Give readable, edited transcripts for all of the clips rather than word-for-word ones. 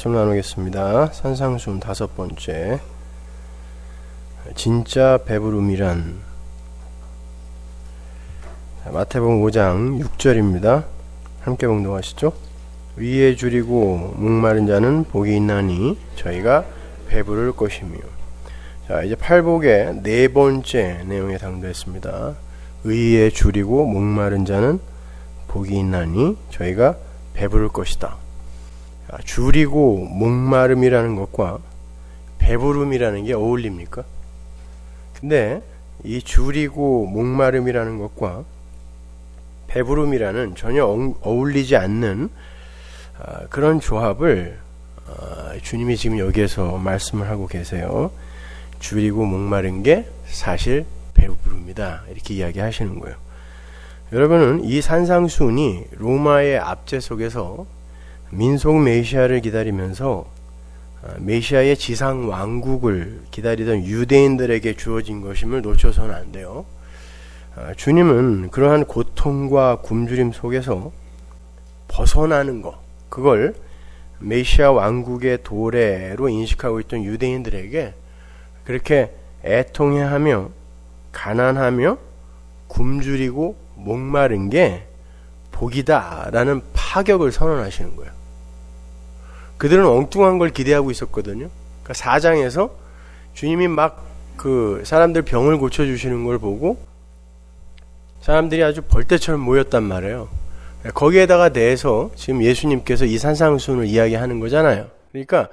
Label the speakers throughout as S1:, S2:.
S1: 말씀을 나누겠습니다. 산상수훈 5번째, 진짜 배부름이란. 마태복음 5장 6절입니다. 함께 봉독하시죠. 위에 줄이고 목마른 자는 복이 있나니 저희가 배부를 것이며. 자, 이제 팔복의 4번째 내용에 당도했습니다. 의에 줄이고 목마른 자는 복이 있나니 저희가 배부를 것이다. 줄이고 목마름이라는 것과 배부름이라는 게 어울립니까? 근데 이 줄이고 목마름이라는 것과 배부름이라는 전혀 어울리지 않는 그런 조합을 주님이 지금 여기에서 말씀을 하고 계세요. 줄이고 목마른 게 사실 배부름이다, 이렇게 이야기하시는 거예요. 여러분은 이 산상수훈이 로마의 압제 속에서 민속 메시아를 기다리면서 메시아의 지상 왕국을 기다리던 유대인들에게 주어진 것임을 놓쳐서는 안 돼요. 주님은 그러한 고통과 굶주림 속에서 벗어나는 것, 그걸 메시아 왕국의 도래로 인식하고 있던 유대인들에게 그렇게 애통해하며 가난하며 굶주리고 목마른 게 복이다라는 파격을 선언하시는 거예요. 그들은 엉뚱한 걸 기대하고 있었거든요. 그러니까 4장에서 주님이 막 그 사람들 병을 고쳐주시는 걸 보고 사람들이 아주 벌떼처럼 모였단 말이에요. 거기에다가 대해서 지금 예수님께서 이 산상수훈을 이야기하는 거잖아요. 그러니까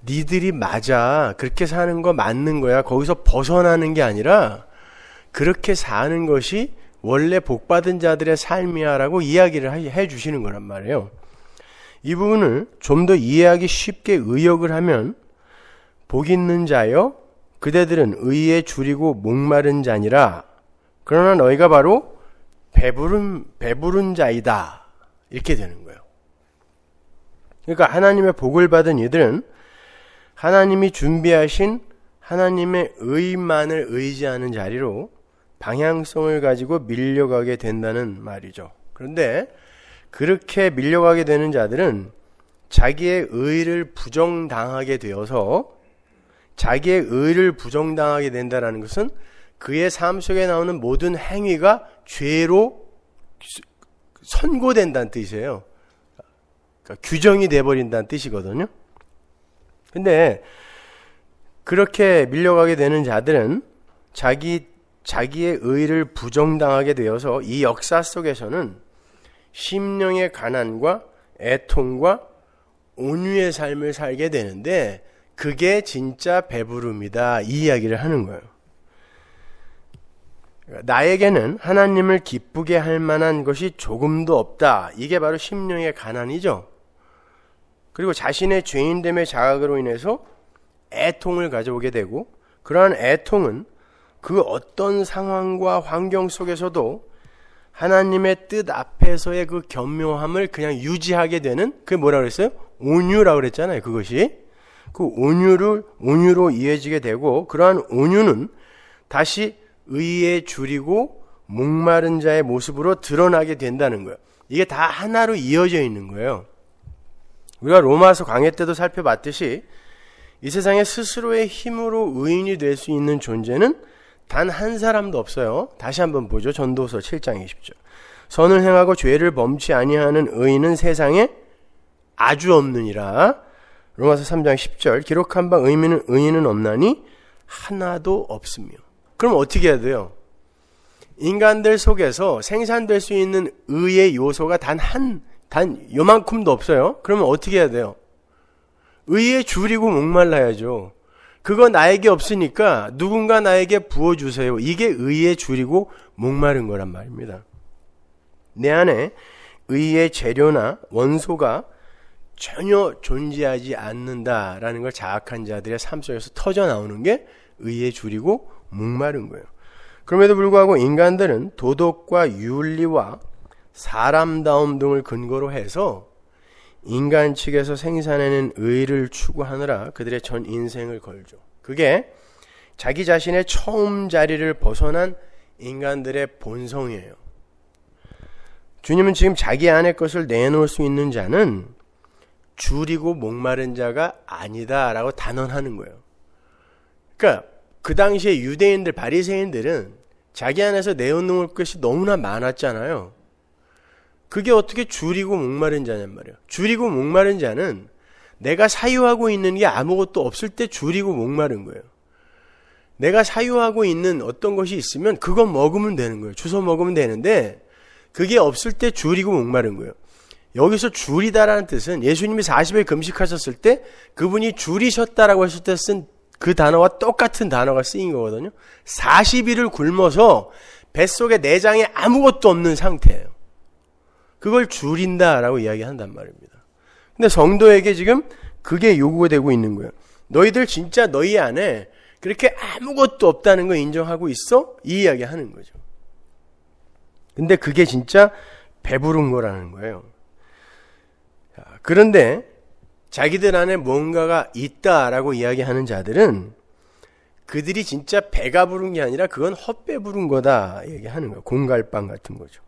S1: 니들이 맞아, 그렇게 사는 거 맞는 거야, 거기서 벗어나는 게 아니라 그렇게 사는 것이 원래 복받은 자들의 삶이야 라고 이야기를 해주시는 거란 말이에요. 이 부분을 좀 더 이해하기 쉽게 의역을 하면, 복 있는 자여 그대들은 의에 줄이고 목마른 자니라, 그러나 너희가 바로 배부른 자이다, 이렇게 되는 거예요. 그러니까 하나님의 복을 받은 이들은 하나님이 준비하신 하나님의 의만을 의지하는 자리로 방향성을 가지고 밀려가게 된다는 말이죠. 그런데 그렇게 밀려가게 되는 자들은 자기의 의를 부정당하게 되어서, 자기의 의를 부정당하게 된다는 것은 그의 삶 속에 나오는 모든 행위가 죄로 선고된다는 뜻이에요. 그러니까 규정이 돼버린다는 뜻이거든요. 근데 그렇게 밀려가게 되는 자들은 자기의 의를 부정당하게 되어서 이 역사 속에서는 심령의 가난과 애통과 온유의 삶을 살게 되는데, 그게 진짜 배부름이다, 이 이야기를 하는 거예요. 나에게는 하나님을 기쁘게 할 만한 것이 조금도 없다, 이게 바로 심령의 가난이죠. 그리고 자신의 죄인됨의 자각으로 인해서 애통을 가져오게 되고, 그러한 애통은 그 어떤 상황과 환경 속에서도 하나님의 뜻 앞에서의 그 겸묘함을 그냥 유지하게 되는, 그게 뭐라고 그랬어요? 온유라고 그랬잖아요. 그것이 그 온유로 이어지게 되고, 그러한 온유는 다시 의에 줄이고 목마른 자의 모습으로 드러나게 된다는 거예요. 이게 다 하나로 이어져 있는 거예요. 우리가 로마서 강해 때도 살펴봤듯이 이 세상에 스스로의 힘으로 의인이 될 수 있는 존재는 단 한 사람도 없어요. 다시 한번 보죠. 전도서 7장 20절. 선을 행하고 죄를 범치 아니하는 의인은 세상에 아주 없느니라. 로마서 3장 10절. 기록한 바 의인은 없나니 하나도 없으며. 그럼 어떻게 해야 돼요? 인간들 속에서 생산될 수 있는 의의 요소가 단 요만큼도 없어요. 그러면 어떻게 해야 돼요? 의에 줄이고 목말라야죠. 그거 나에게 없으니까 누군가 나에게 부어주세요. 이게 의에 줄이고 목마른 거란 말입니다. 내 안에 의의 재료나 원소가 전혀 존재하지 않는다라는 걸 자학한 자들의 삶 속에서 터져 나오는 게 의에 줄이고 목마른 거예요. 그럼에도 불구하고 인간들은 도덕과 윤리와 사람다움 등을 근거로 해서 인간 측에서 생산해낸 의를 추구하느라 그들의 전 인생을 걸죠. 그게 자기 자신의 처음 자리를 벗어난 인간들의 본성이에요. 주님은 지금 자기 안의 것을 내놓을 수 있는 자는 줄이고 목마른 자가 아니다라고 단언하는 거예요. 그러니까 그 당시에 유대인들, 바리새인들은 자기 안에서 내어놓을 것이 너무나 많았잖아요. 그게 어떻게 줄이고 목마른 자냔 말이에요. 줄이고 목마른 자는 내가 사유하고 있는 게 아무것도 없을 때 줄이고 목마른 거예요. 내가 사유하고 있는 어떤 것이 있으면 그건 먹으면 되는 거예요. 주워 먹으면 되는데 그게 없을 때 줄이고 목마른 거예요. 여기서 줄이다라는 뜻은 예수님이 40일 금식하셨을 때 그분이 줄이셨다라고 했을 때 쓴 그 단어와 똑같은 단어가 쓰인 거거든요. 40일을 굶어서 뱃속에 내장에 아무것도 없는 상태예요. 그걸 줄인다라고 이야기한단 말입니다. 근데 성도에게 지금 그게 요구되고 있는 거예요. 너희들 진짜 너희 안에 그렇게 아무것도 없다는 거 인정하고 있어? 이 이야기 하는 거죠. 근데 그게 진짜 배부른 거라는 거예요. 그런데 자기들 안에 뭔가가 있다라고 이야기하는 자들은 그들이 진짜 배가 부른 게 아니라 그건 헛배 부른 거다 얘기하는 거예요. 공갈빵 같은 거죠.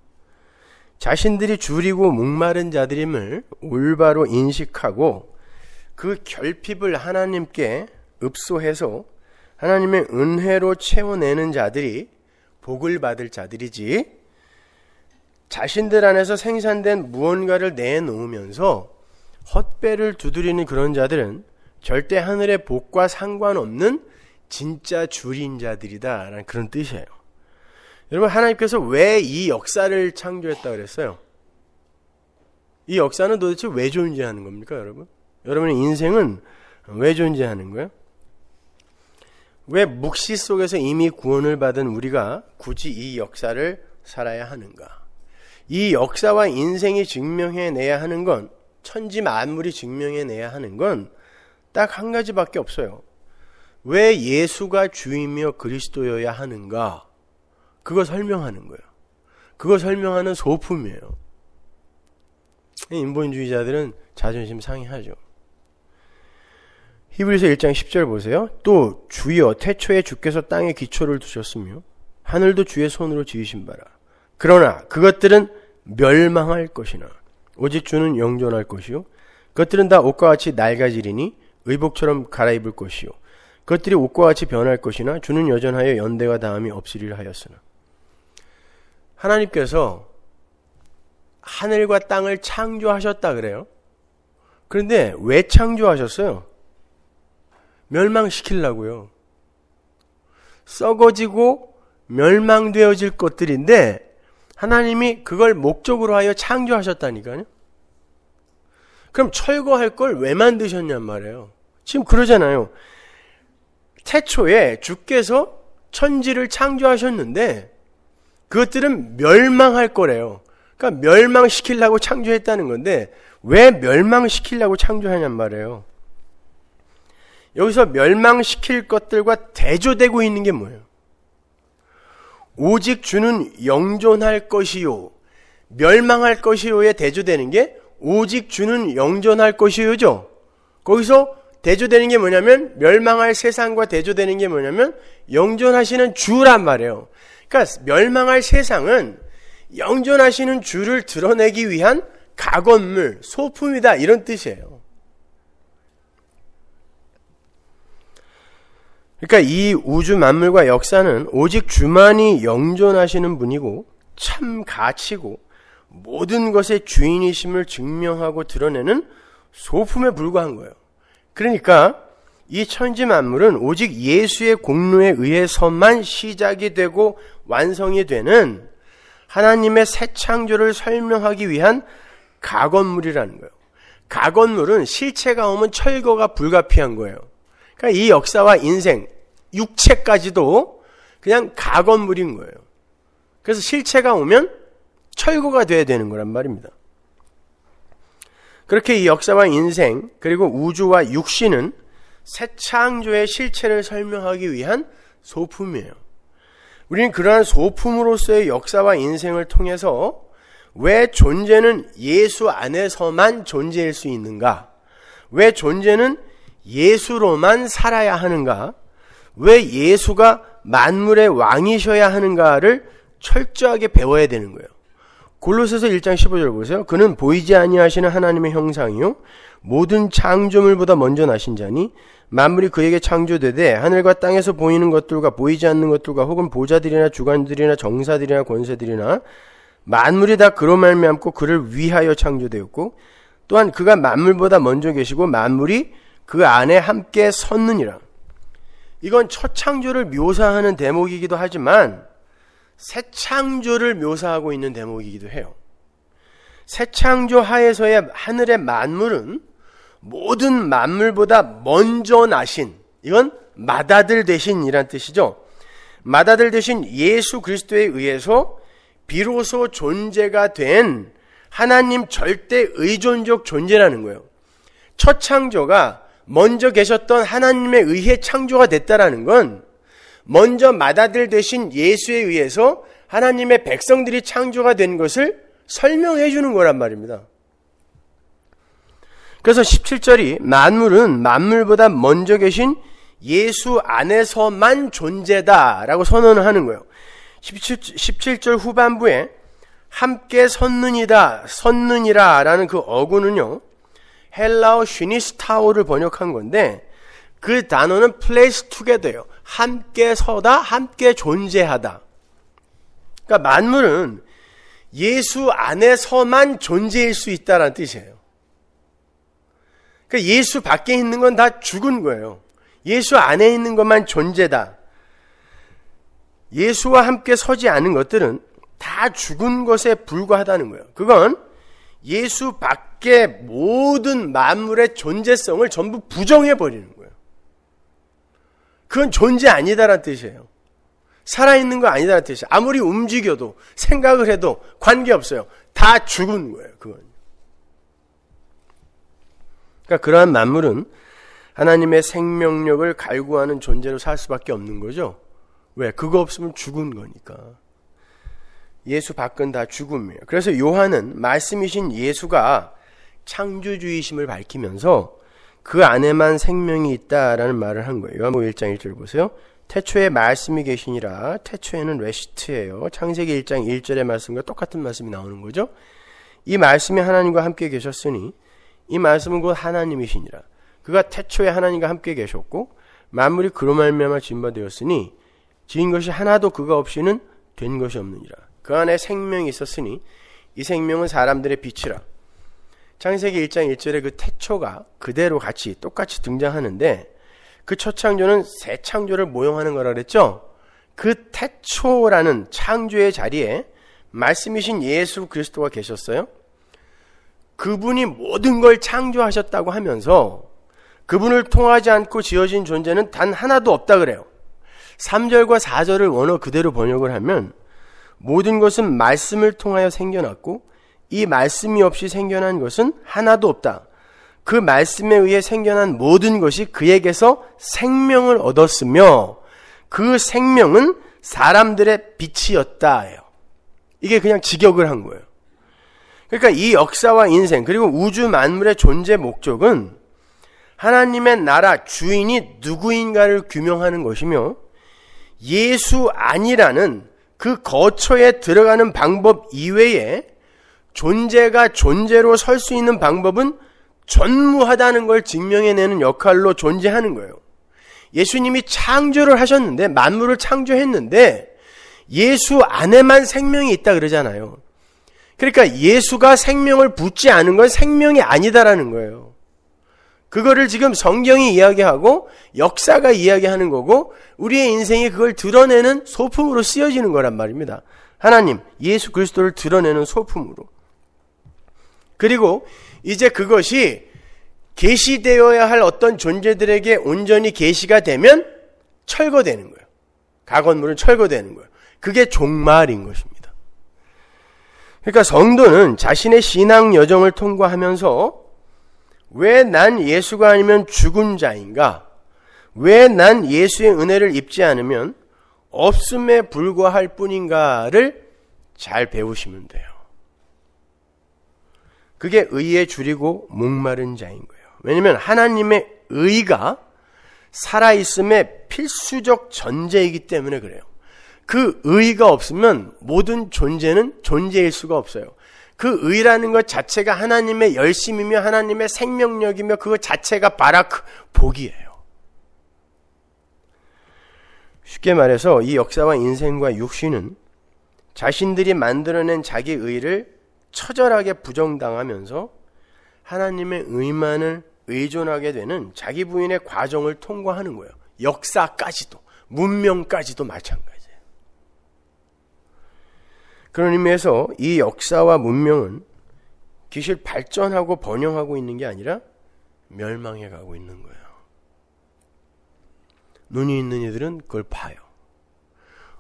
S1: 자신들이 줄이고 목마른 자들임을 올바로 인식하고 그 결핍을 하나님께 읍소해서 하나님의 은혜로 채워내는 자들이 복을 받을 자들이지, 자신들 안에서 생산된 무언가를 내놓으면서 헛배를 두드리는 그런 자들은 절대 하늘의 복과 상관없는 진짜 줄인 자들이다 라는 그런 뜻이에요. 여러분, 하나님께서 왜 이 역사를 창조했다 그랬어요? 이 역사는 도대체 왜 존재하는 겁니까, 여러분? 여러분의 인생은 왜 존재하는 거예요? 왜 묵시 속에서 이미 구원을 받은 우리가 굳이 이 역사를 살아야 하는가? 이 역사와 인생이 증명해내야 하는 건, 천지 만물이 증명해내야 하는 건 딱 한 가지밖에 없어요. 왜 예수가 주이며 그리스도여야 하는가? 그거 설명하는 거예요. 그거 설명하는 소품이에요. 인본주의자들은 자존심 상해하죠. 히브리서 1장 10절 보세요. 또 주여 태초에 주께서 땅에 기초를 두셨으며 하늘도 주의 손으로 지으신 바라. 그러나 그것들은 멸망할 것이나 오직 주는 영존할 것이요 그것들은 다 옷과 같이 낡아지리니 의복처럼 갈아입을 것이요 그것들이 옷과 같이 변할 것이나 주는 여전하여 연대와 다함이 없으리라 하였으나. 하나님께서 하늘과 땅을 창조하셨다 그래요. 그런데 왜 창조하셨어요? 멸망시키려고요. 썩어지고 멸망되어질 것들인데 하나님이 그걸 목적으로 하여 창조하셨다니까요. 그럼 철거할 걸 왜 만드셨냔 말이에요. 지금 그러잖아요. 태초에 주께서 천지를 창조하셨는데 그것들은 멸망할 거래요. 그러니까 멸망시키려고 창조했다는 건데 왜 멸망시키려고 창조하냔 말이에요. 여기서 멸망시킬 것들과 대조되고 있는 게 뭐예요? 오직 주는 영존할 것이요 멸망할 것이요에 대조되는 게 오직 주는 영존할 것이요죠. 거기서 대조되는 게 뭐냐면 멸망할 세상과 대조되는 게 뭐냐면 영존하시는 주란 말이에요. 그러니까 멸망할 세상은 영존하시는 주를 드러내기 위한 가건물, 소품이다 이런 뜻이에요. 그러니까 이 우주 만물과 역사는 오직 주만이 영존하시는 분이고 참 가치고 모든 것의 주인이심을 증명하고 드러내는 소품에 불과한 거예요. 그러니까 이 천지 만물은 오직 예수의 공로에 의해서만 시작이 되고 완성이 되는 하나님의 새 창조를 설명하기 위한 가건물이라는 거예요. 가건물은 실체가 오면 철거가 불가피한 거예요. 그러니까 이 역사와 인생, 육체까지도 그냥 가건물인 거예요. 그래서 실체가 오면 철거가 돼야 되는 거란 말입니다. 그렇게 이 역사와 인생 그리고 우주와 육신은 새 창조의 실체를 설명하기 위한 소품이에요. 우리는 그러한 소품으로서의 역사와 인생을 통해서 왜 존재는 예수 안에서만 존재할 수 있는가? 왜 존재는 예수로만 살아야 하는가? 왜 예수가 만물의 왕이셔야 하는가를 철저하게 배워야 되는 거예요. 골로새서 1장 15절 보세요. 그는 보이지 아니하시는 하나님의 형상이요 모든 창조물보다 먼저 나신 자니 만물이 그에게 창조되되 하늘과 땅에서 보이는 것들과 보이지 않는 것들과 혹은 보좌들이나 주관들이나 정사들이나 권세들이나 만물이 다 그로 말미암고 그를 위하여 창조되었고 또한 그가 만물보다 먼저 계시고 만물이 그 안에 함께 섰느니라. 이건 첫 창조를 묘사하는 대목이기도 하지만 새 창조를 묘사하고 있는 대목이기도 해요. 새 창조 하에서의 하늘의 만물은 모든 만물보다 먼저 나신, 이건 맏아들 되신이란 뜻이죠. 맏아들 되신 예수 그리스도에 의해서 비로소 존재가 된 하나님 절대 의존적 존재라는 거예요. 첫 창조가 먼저 계셨던 하나님에 의해 창조가 됐다라는 건 먼저 맏아들 되신 예수에 의해서 하나님의 백성들이 창조가 된 것을 설명해 주는 거란 말입니다. 그래서 17절이 만물은 만물보다 먼저 계신 예수 안에서만 존재다라고 선언을 하는 거예요. 17절 후반부에 함께 섰느니라 라는 그 어구는요, 헬라어 슈니스타오를 번역한 건데 그 단어는 place together예요. 함께 서다, 함께 존재하다. 그러니까 만물은 예수 안에서만 존재일 수 있다라는 뜻이에요. 그러니까 예수 밖에 있는 건 다 죽은 거예요. 예수 안에 있는 것만 존재다. 예수와 함께 서지 않은 것들은 다 죽은 것에 불과하다는 거예요. 그건 예수 밖에 모든 만물의 존재성을 전부 부정해버리는 거예요. 그건 존재 아니다라는 뜻이에요. 살아있는 거 아니다라는 뜻이에요. 아무리 움직여도 생각을 해도 관계없어요. 다 죽은 거예요. 그건. 그러니까 그러한 만물은 하나님의 생명력을 갈구하는 존재로 살 수밖에 없는 거죠. 왜? 그거 없으면 죽은 거니까. 예수 밖은 다 죽음이에요. 그래서 요한은 말씀이신 예수가 창조주이심을 밝히면서 그 안에만 생명이 있다라는 말을 한 거예요. 요한복음 1장 1절 보세요. 태초에 말씀이 계시니라. 태초에는 레시트예요. 창세기 1장 1절의 말씀과 똑같은 말씀이 나오는 거죠. 이 말씀이 하나님과 함께 계셨으니 이 말씀은 곧 하나님이시니라. 그가 태초에 하나님과 함께 계셨고 만물이 그로 말미암아 지은 바 되었으니 지은 것이 하나도 그가 없이는 된 것이 없느니라. 그 안에 생명이 있었으니 이 생명은 사람들의 빛이라. 창세기 1장 1절에 그 태초가 그대로 같이 똑같이 등장하는데 그 첫 창조는 새 창조를 모형하는 거라 그랬죠. 그 태초라는 창조의 자리에 말씀이신 예수 그리스도가 계셨어요. 그분이 모든 걸 창조하셨다고 하면서 그분을 통하지 않고 지어진 존재는 단 하나도 없다 그래요. 3절과 4절을 원어 그대로 번역을 하면 모든 것은 말씀을 통하여 생겨났고 이 말씀이 없이 생겨난 것은 하나도 없다. 그 말씀에 의해 생겨난 모든 것이 그에게서 생명을 얻었으며 그 생명은 사람들의 빛이었다. 이게 그냥 직역을 한 거예요. 그러니까 이 역사와 인생 그리고 우주 만물의 존재 목적은 하나님의 나라 주인이 누구인가를 규명하는 것이며 예수 아니라는 그 거처에 들어가는 방법 이외에 존재가 존재로 설 수 있는 방법은 전무하다는 걸 증명해내는 역할로 존재하는 거예요. 예수님이 창조를 하셨는데 만물을 창조했는데 예수 안에만 생명이 있다 그러잖아요. 그러니까 예수가 생명을 붓지 않은 건 생명이 아니다라는 거예요. 그거를 지금 성경이 이야기하고 역사가 이야기하는 거고 우리의 인생이 그걸 드러내는 소품으로 쓰여지는 거란 말입니다. 하나님, 예수 그리스도를 드러내는 소품으로. 그리고 이제 그것이 계시되어야 할 어떤 존재들에게 온전히 계시가 되면 철거되는 거예요. 각원물은 철거되는 거예요. 그게 종말인 것입니다. 그러니까 성도는 자신의 신앙 여정을 통과하면서 왜 난 예수가 아니면 죽은 자인가? 왜 난 예수의 은혜를 입지 않으면 없음에 불과할 뿐인가를 잘 배우시면 돼요. 그게 의에 줄이고 목마른 자인 거예요. 왜냐하면 하나님의 의가 살아있음의 필수적 전제이기 때문에 그래요. 그 의가 없으면 모든 존재는 존재일 수가 없어요. 그 의라는 것 자체가 하나님의 열심이며 하나님의 생명력이며 그것 자체가 바라크, 복이에요. 쉽게 말해서 이 역사와 인생과 육신은 자신들이 만들어낸 자기 의를 처절하게 부정당하면서 하나님의 의만을 의존하게 되는 자기 부인의 과정을 통과하는 거예요. 역사까지도, 문명까지도 마찬가지예요. 그런 의미에서 이 역사와 문명은 기실 발전하고 번영하고 있는 게 아니라 멸망해 가고 있는 거예요. 눈이 있는 이들은 그걸 봐요.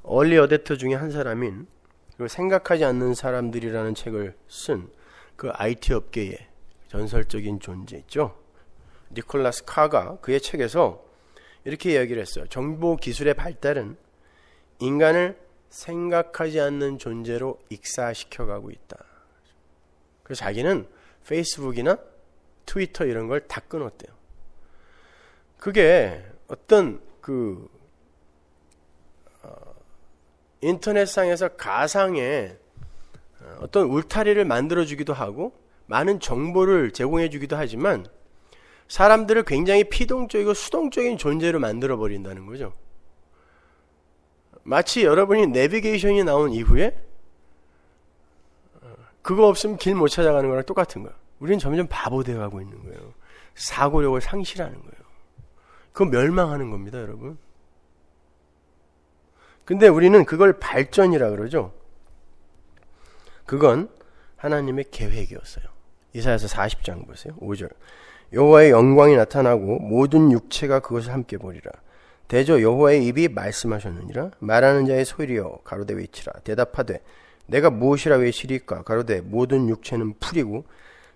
S1: 얼리 어댑터 중에 한 사람인 그걸 생각하지 않는 사람들이라는 책을 쓴 그 IT 업계의 전설적인 존재 있죠. 니콜라스 카가 그의 책에서 이렇게 이야기를 했어요. 정보 기술의 발달은 인간을 생각하지 않는 존재로 익사시켜가고 있다. 그래서 자기는 페이스북이나 트위터 이런 걸 다 끊었대요. 그게 어떤 인터넷상에서 가상의 어떤 울타리를 만들어주기도 하고 많은 정보를 제공해주기도 하지만 사람들을 굉장히 피동적이고 수동적인 존재로 만들어버린다는 거죠. 마치 여러분이 내비게이션이 나온 이후에 그거 없으면 길 못 찾아가는 거랑 똑같은 거예요. 우리는 점점 바보 되어가고 있는 거예요. 사고력을 상실하는 거예요. 그거 멸망하는 겁니다, 여러분. 근데 우리는 그걸 발전이라 그러죠. 그건 하나님의 계획이었어요. 이사야서 40장 보세요. 5절. 여호와의 영광이 나타나고 모든 육체가 그것을 함께 보리라. 대저 여호와의 입이 말씀하셨느니라. 말하는 자의 소리여 가로되 외치라. 대답하되 내가 무엇이라 외치리까? 가로되 모든 육체는 풀이고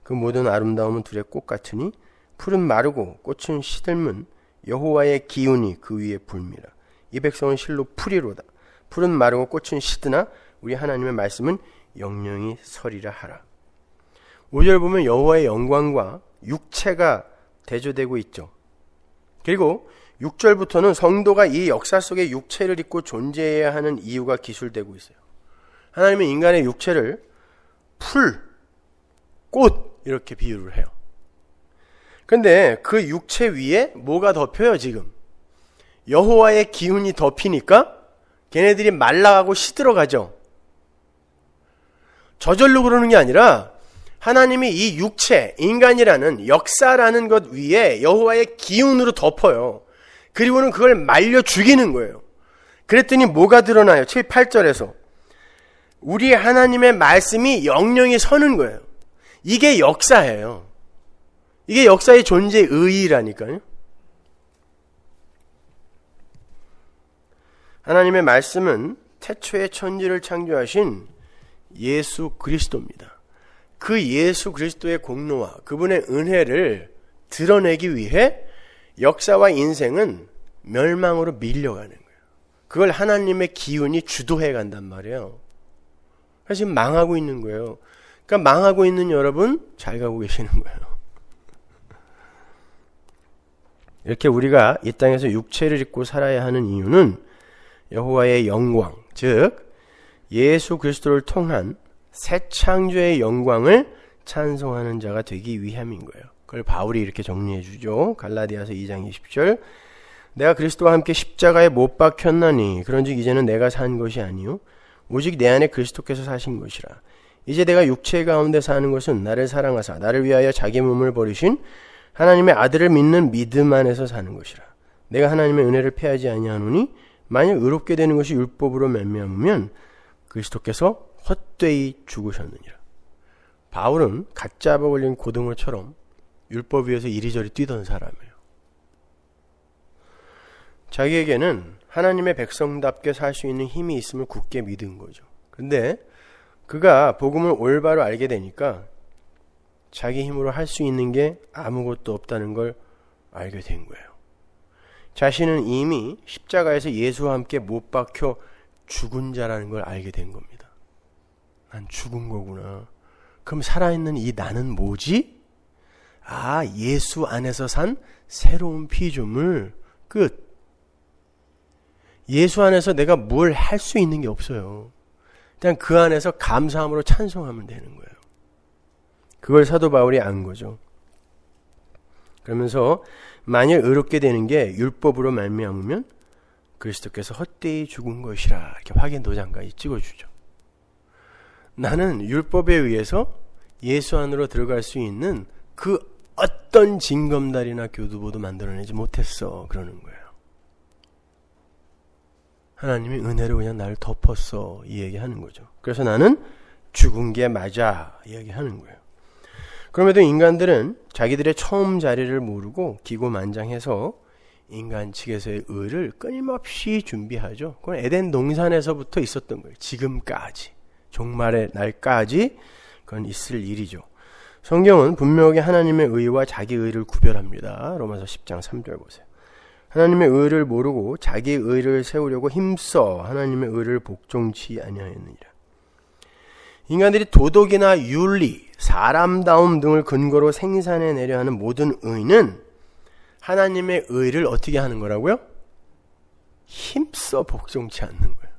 S1: 그 모든 아름다움은 들의 꽃 같으니 풀은 마르고 꽃은 시들면 여호와의 기운이 그 위에 불미라. 이 백성은 실로 풀이로다. 풀은 마르고 꽃은 시드나 우리 하나님의 말씀은 영영이 서리라 하라. 5절 보면 여호와의 영광과 육체가 대조되고 있죠. 그리고 6절부터는 성도가 이 역사 속에 육체를 입고 존재해야 하는 이유가 기술되고 있어요. 하나님은 인간의 육체를 풀, 꽃 이렇게 비유를 해요. 근데 그 육체 위에 뭐가 덮여요 지금? 여호와의 기운이 덮이니까 걔네들이 말라가고 시들어가죠. 저절로 그러는 게 아니라 하나님이 이 육체, 인간이라는 역사라는 것 위에 여호와의 기운으로 덮어요. 그리고는 그걸 말려 죽이는 거예요. 그랬더니 뭐가 드러나요? 7, 8절에서 우리 하나님의 말씀이 영영이 서는 거예요. 이게 역사예요. 이게 역사의 존재의 의의라니까요. 하나님의 말씀은 태초에 천지를 창조하신 예수 그리스도입니다. 그 예수 그리스도의 공로와 그분의 은혜를 드러내기 위해 역사와 인생은 멸망으로 밀려가는 거예요. 그걸 하나님의 기운이 주도해 간단 말이에요. 그래서 지금 망하고 있는 거예요. 그러니까 망하고 있는 여러분 잘 가고 계시는 거예요. 이렇게 우리가 이 땅에서 육체를 입고 살아야 하는 이유는 여호와의 영광, 즉 예수 그리스도를 통한 새 창조의 영광을 찬송하는 자가 되기 위함인 거예요. 그걸 바울이 이렇게 정리해 주죠. 갈라디아서 2장 20절. 내가 그리스도와 함께 십자가에 못 박혔나니 그런즉 이제는 내가 산 것이 아니요 오직 내 안에 그리스도께서 사신 것이라. 이제 내가 육체 가운데 사는 것은 나를 사랑하사 나를 위하여 자기 몸을 버리신 하나님의 아들을 믿는 믿음 안에서 사는 것이라. 내가 하나님의 은혜를 패하지 아니하노니 만일 의롭게 되는 것이 율법으로 말미암으면 그리스도께서 헛되이 죽으셨느니라. 바울은 갓 잡아 걸린 고등어처럼 율법 위에서 이리저리 뛰던 사람이에요. 자기에게는 하나님의 백성답게 살 수 있는 힘이 있음을 굳게 믿은 거죠. 근데 그가 복음을 올바로 알게 되니까 자기 힘으로 할 수 있는 게 아무것도 없다는 걸 알게 된 거예요. 자신은 이미 십자가에서 예수와 함께 못 박혀 죽은 자라는 걸 알게 된 겁니다. 난 죽은 거구나. 그럼 살아있는 이 나는 뭐지? 아, 예수 안에서 산 새로운 피조물. 끝. 예수 안에서 내가 뭘 할 수 있는 게 없어요. 그냥 그 안에서 감사함으로 찬송하면 되는 거예요. 그걸 사도 바울이 안 거죠. 그러면서 만일 의롭게 되는 게 율법으로 말미암으면 그리스도께서 헛되이 죽은 것이라 이렇게 확인 도장까지 찍어주죠. 나는 율법에 의해서 예수 안으로 들어갈 수 있는 그 어떤 징검다리나 교두보도 만들어내지 못했어 그러는 거예요. 하나님이 은혜로 그냥 나를 덮었어 이 얘기하는 거죠. 그래서 나는 죽은 게 맞아 이 얘기하는 거예요. 그럼에도 인간들은 자기들의 처음 자리를 모르고 기고만장해서 인간 측에서의 의를 끊임없이 준비하죠. 그건 에덴 동산에서부터 있었던 거예요. 지금까지 종말의 날까지 그건 있을 일이죠. 성경은 분명하게 하나님의 의와 자기 의를 구별합니다. 로마서 10장 3절 보세요. 하나님의 의를 모르고 자기 의를 세우려고 힘써 하나님의 의를 복종치 아니하였느니라. 인간들이 도덕이나 윤리, 사람다움 등을 근거로 생산해내려 하는 모든 의는 하나님의 의를 어떻게 하는 거라고요? 힘써 복종치 않는 거예요.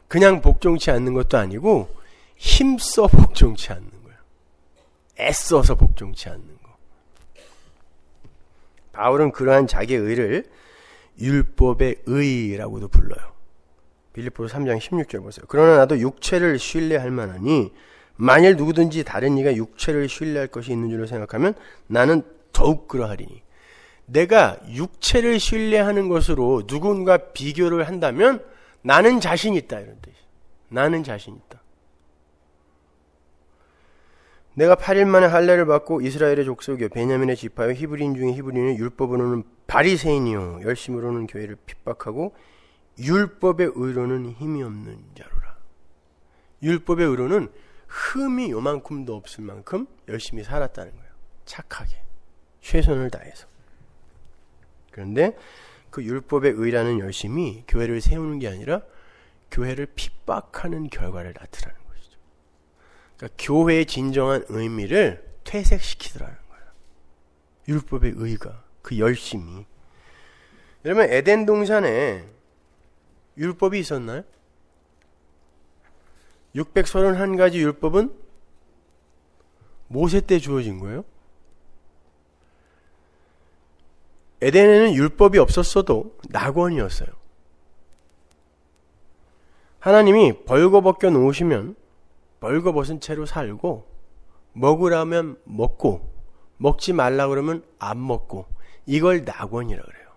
S1: 그냥 복종치 않는 것도 아니고 힘써 복종치 않는 거예요. 애써서 복종치 않는 거. 바울은 그러한 자기의 의를 율법의 의라고도 불러요. 빌립보서 3장 16절 보세요. 그러나 나도 육체를 신뢰할 만하니 만일 누구든지 다른 이가 육체를 신뢰할 것이 있는 줄로 생각하면 나는 더욱 그러하리니. 내가 육체를 신뢰하는 것으로 누군가 비교를 한다면 나는 자신 있다 이런 뜻이에요. 나는 자신 있다. 내가 8일 만에 할례를 받고 이스라엘의 족속이요 베냐민의 지파요 히브리인 중에 히브리인은 율법으로는 바리새인이요 열심으로는 교회를 핍박하고 율법의 의로는 힘이 없는 자로라. 율법의 의로는 흠이 요만큼도 없을 만큼 열심히 살았다는 거예요. 착하게 최선을 다해서. 그런데 그 율법의 의라는 열심이 교회를 세우는 게 아니라 교회를 핍박하는 결과를 나타내는 것이죠. 그러니까 교회의 진정한 의미를 퇴색시키더라는 거예요. 율법의 의가 그 열심이. 여러분 에덴 동산에 율법이 있었나요? 631가지 율법은 모세 때 주어진 거예요. 에덴에는 율법이 없었어도 낙원이었어요. 하나님이 벌거벗겨 놓으시면 벌거벗은 채로 살고 먹으라면 먹고 먹지 말라 그러면 안 먹고 이걸 낙원이라 그래요.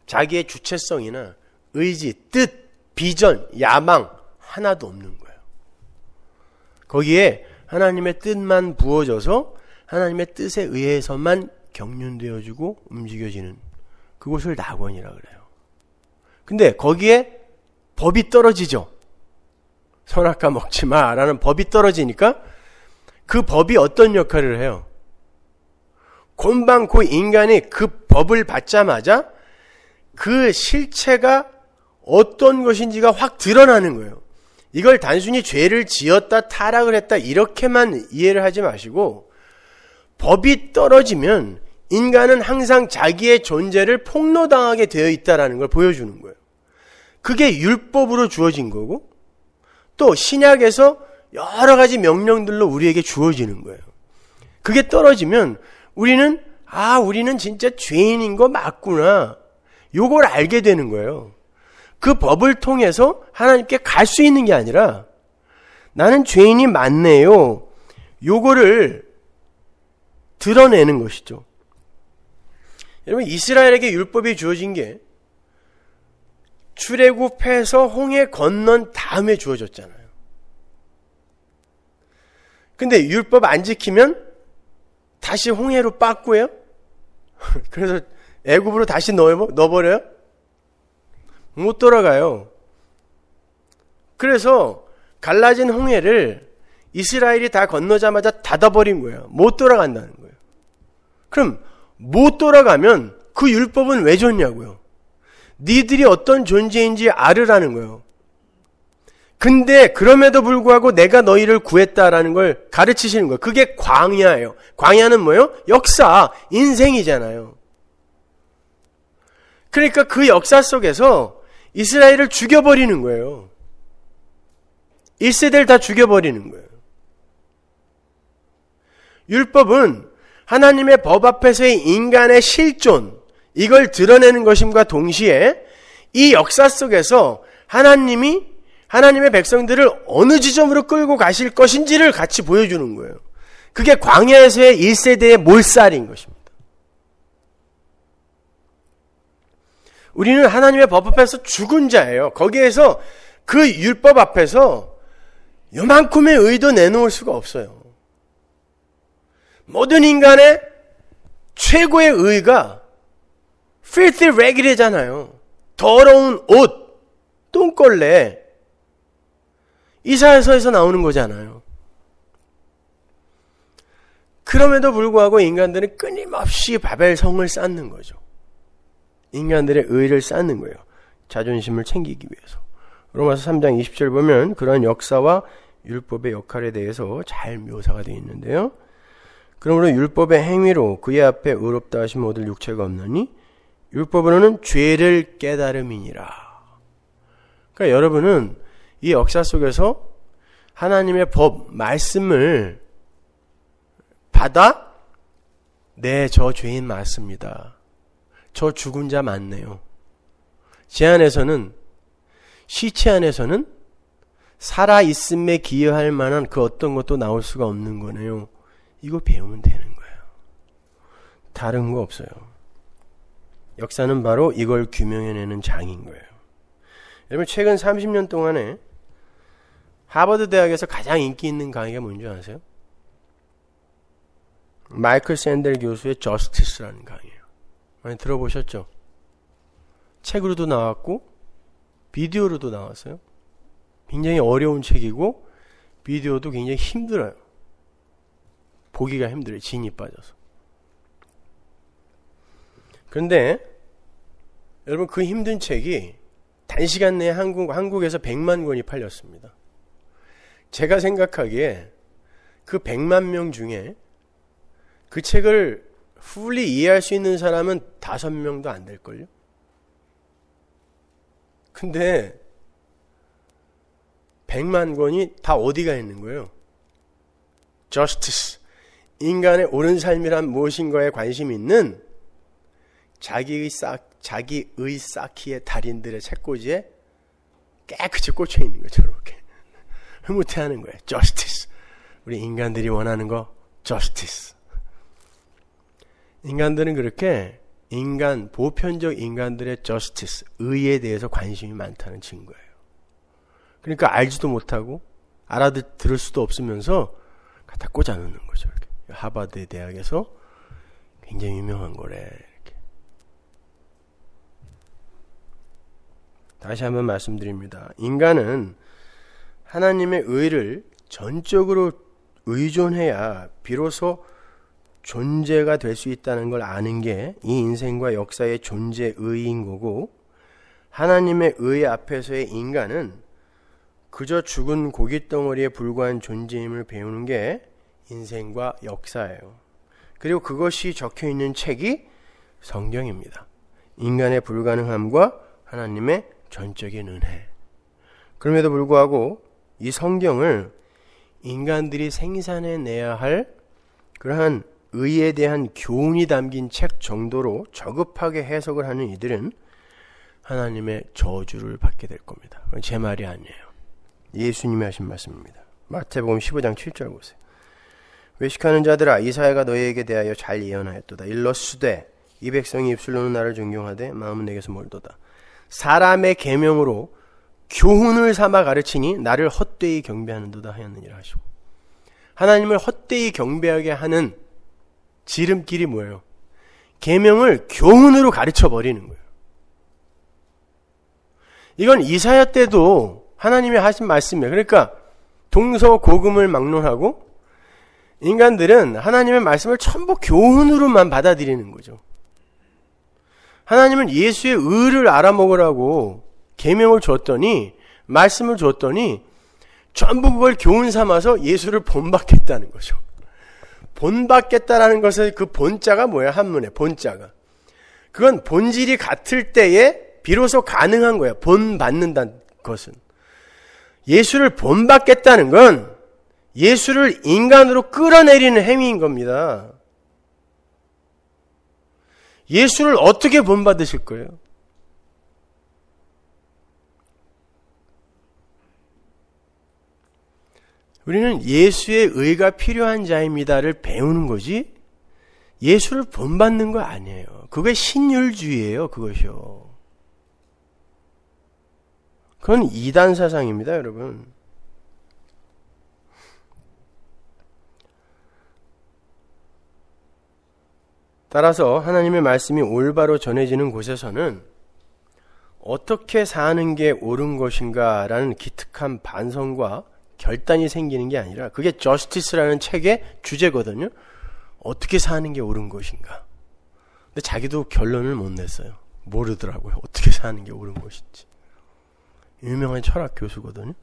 S1: 자기의 주체성이나 의지, 뜻, 비전, 야망 하나도 없는 거예요. 거기에 하나님의 뜻만 부어져서 하나님의 뜻에 의해서만 경륜되어지고 움직여지는 그곳을 낙원이라 그래요. 근데 거기에 법이 떨어지죠. 선악과 먹지 마라는 법이 떨어지니까 그 법이 어떤 역할을 해요? 곤방고 인간이 그 법을 받자마자 그 실체가 어떤 것인지가 확 드러나는 거예요. 이걸 단순히 죄를 지었다 타락을 했다 이렇게만 이해를 하지 마시고 법이 떨어지면 인간은 항상 자기의 존재를 폭로당하게 되어 있다는 걸 보여주는 거예요. 그게 율법으로 주어진 거고 또 신약에서 여러 가지 명령들로 우리에게 주어지는 거예요. 그게 떨어지면 우리는 우리는 진짜 죄인인 거 맞구나. 요걸 알게 되는 거예요. 그 법을 통해서 하나님께 갈 수 있는 게 아니라 나는 죄인이 맞네요. 요거를 드러내는 것이죠. 여러분 이스라엘에게 율법이 주어진 게 출애굽해서 홍해 건넌 다음에 주어졌잖아요. 근데 율법 안 지키면 다시 홍해로 빠꾸예요? 그래서 애굽으로 다시 넣어버려요? 못 돌아가요. 그래서 갈라진 홍해를 이스라엘이 다 건너자마자 닫아버린 거예요. 못 돌아간다는 거예요. 그럼 못 돌아가면 그 율법은 왜 줬냐고요. 니들이 어떤 존재인지 알으라는 거예요. 근데 그럼에도 불구하고 내가 너희를 구했다라는 걸 가르치시는 거예요. 그게 광야예요. 광야는 뭐예요? 역사, 인생이잖아요. 그러니까 그 역사 속에서 이스라엘을 죽여버리는 거예요. 1세대를 다 죽여버리는 거예요. 율법은 하나님의 법 앞에서의 인간의 실존, 이걸 드러내는 것임과 동시에 이 역사 속에서 하나님의 백성들을 어느 지점으로 끌고 가실 것인지를 같이 보여주는 거예요. 그게 광야에서의 1세대의 몰살인 것입니다. 우리는 하나님의 법 앞에서 죽은 자예요. 거기에서 그 율법 앞에서 요만큼의 의도 내놓을 수가 없어요. 모든 인간의 최고의 의가 filthy rag이잖아요. 더러운 옷, 똥걸레. 이사야서에서 나오는 거잖아요. 그럼에도 불구하고 인간들은 끊임없이 바벨성을 쌓는 거죠. 인간들의 의를 쌓는 거예요. 자존심을 챙기기 위해서. 로마서 3장 20절 보면 그런 역사와 율법의 역할에 대해서 잘 묘사가 되어 있는데요. 그러므로 율법의 행위로 그의 앞에 의롭다 하심 얻을 육체가 없나니 율법으로는 죄를 깨달음이니라. 그러니까 여러분은 이 역사 속에서 하나님의 법, 말씀을 받아 네, 저 죄인 맞습니다. 저 죽은 자 맞네요. 제 안에서는, 시체 안에서는 살아있음에 기여할 만한 그 어떤 것도 나올 수가 없는 거네요. 이거 배우면 되는 거예요. 다른 거 없어요. 역사는 바로 이걸 규명해내는 장인 거예요. 여러분, 최근 30년 동안에 하버드 대학에서 가장 인기 있는 강의가 뭔지 아세요? 마이클 샌델 교수의 저스티스라는 강의예요. 많이 들어보셨죠? 책으로도 나왔고 비디오로도 나왔어요. 굉장히 어려운 책이고 비디오도 굉장히 힘들어요. 보기가 힘들어요. 진이 빠져서. 그런데 여러분, 그 힘든 책이 단시간 내에 한국에서 100만 권이 팔렸습니다. 제가 생각하기에 그 100만 명 중에 그 책을 fully 이해할 수 있는 사람은 5명도 안 될걸요? 근데 100만 권이 다 어디가 있는 거예요? Justice, 인간의 옳은 삶이란 무엇인가에 관심 있는 자기의 쌓기의 달인들의 책꽂이에 깨끗이 꽂혀 있는 거죠. 이렇게 흐뭇해하는 거예요. Justice, 우리 인간들이 원하는 거 Justice. 인간들은 그렇게 보편적 인간들의 Justice, 의에 대해서 관심이 많다는 증거예요. 그러니까 알지도 못하고 알아들을 수도 없으면서 갖다 꽂아 놓는 거죠. 이렇게. 하버드 대학에서 굉장히 유명한 거래. 이렇게. 다시 한번 말씀드립니다. 인간은 하나님의 의를 전적으로 의존해야 비로소 존재가 될 수 있다는 걸 아는 게 이 인생과 역사의 존재 의인 거고, 하나님의 의 앞에서의 인간은 그저 죽은 고깃덩어리에 불과한 존재임을 배우는 게 인생과 역사예요. 그리고 그것이 적혀있는 책이 성경입니다. 인간의 불가능함과 하나님의 전적인 은혜. 그럼에도 불구하고 이 성경을 인간들이 생산해내야 할 그러한 의에 대한 교훈이 담긴 책 정도로 저급하게 해석을 하는 이들은 하나님의 저주를 받게 될 겁니다. 제 말이 아니에요. 예수님이 하신 말씀입니다. 마태복음 15장 7절 보세요. 외식하는 자들아, 이사야가 너희에게 대하여 잘 예언하였도다. 일러스되 이 백성이 입술로는 나를 존경하되 마음은 내게서 멀도다. 사람의 계명으로 교훈을 삼아 가르치니 나를 헛되이 경배하는도다 하였느니라 하시고, 하나님을 헛되이 경배하게 하는 지름길이 뭐예요? 계명을 교훈으로 가르쳐 버리는 거예요. 이건 이사야 때도 하나님이 하신 말씀이에요. 그러니까 동서고금을 막론하고 인간들은 하나님의 말씀을 전부 교훈으로만 받아들이는 거죠. 하나님은 예수의 의를 알아먹으라고 계명을 줬더니, 말씀을 줬더니 전부 그걸 교훈 삼아서 예수를 본받겠다는 거죠. 본받겠다라는 것의 그 본자가 뭐예요? 한문에 본자가. 그건 본질이 같을 때에 비로소 가능한 거예요. 본받는다는 것은. 예수를 본받겠다는 건 예수를 인간으로 끌어내리는 행위인 겁니다. 예수를 어떻게 본받으실 거예요? 우리는 예수의 의가 필요한 자입니다를 배우는 거지 예수를 본받는 거 아니에요. 그게 신율주의예요. 그것이요. 그건 이단 사상입니다, 여러분. 따라서 하나님의 말씀이 올바로 전해지는 곳에서는 어떻게 사는 게 옳은 것인가라는 기특한 반성과 결단이 생기는 게 아니라 그게 저스티스라는 책의 주제거든요. 어떻게 사는 게 옳은 것인가. 근데 자기도 결론을 못 냈어요. 모르더라고요. 어떻게 사는 게 옳은 것인지. 유명한 철학 교수거든요.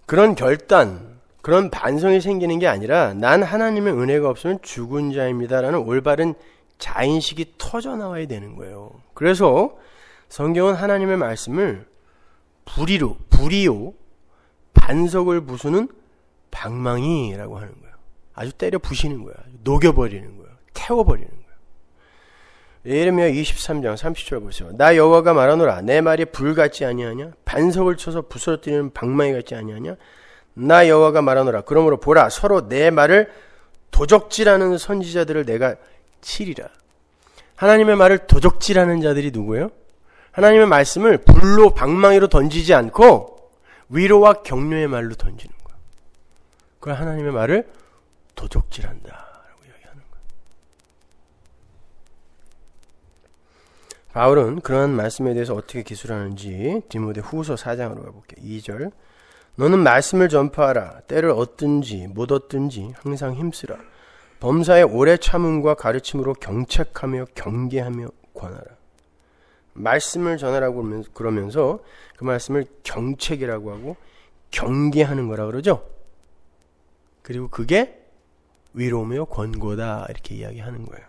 S1: 그런 결단, 그런 반성이 생기는 게 아니라 난 하나님의 은혜가 없으면 죽은 자입니다라는 올바른 자인식이 터져나와야 되는 거예요. 그래서 성경은 하나님의 말씀을 불이요, 반석을 부수는 방망이라고 하는 거예요. 아주 때려 부시는 거야. 녹여버리는 거야. 태워버리는 거야. 예레미야 23장 30절 보세요. 나 여호와가 말하노라. 내 말이 불 같지 아니하냐? 반석을 쳐서 부서뜨리는 방망이 같지 아니하냐? 나 여호와가 말하노라. 그러므로 보라, 서로 내 말을 도적질하는 선지자들을 내가 치리라. 하나님의 말을 도적질하는 자들이 누구예요? 하나님의 말씀을 불로 방망이로 던지지 않고 위로와 격려의 말로 던지는 거예요. 그걸 하나님의 말을 도적질한다라고 이야기하는 거예요. 바울은 그러한 말씀에 대해서 어떻게 기술하는지 디모데 후서 4장으로 가볼게요. 2절. 너는 말씀을 전파하라. 때를 얻든지 못 얻든지 항상 힘쓰라. 범사의 오래 참음과 가르침으로 경책하며 경계하며 권하라. 말씀을 전하라고 그러면서 그 말씀을 경책이라고 하고 경계하는 거라 그러죠. 그리고 그게 위로며 권고다 이렇게 이야기하는 거예요.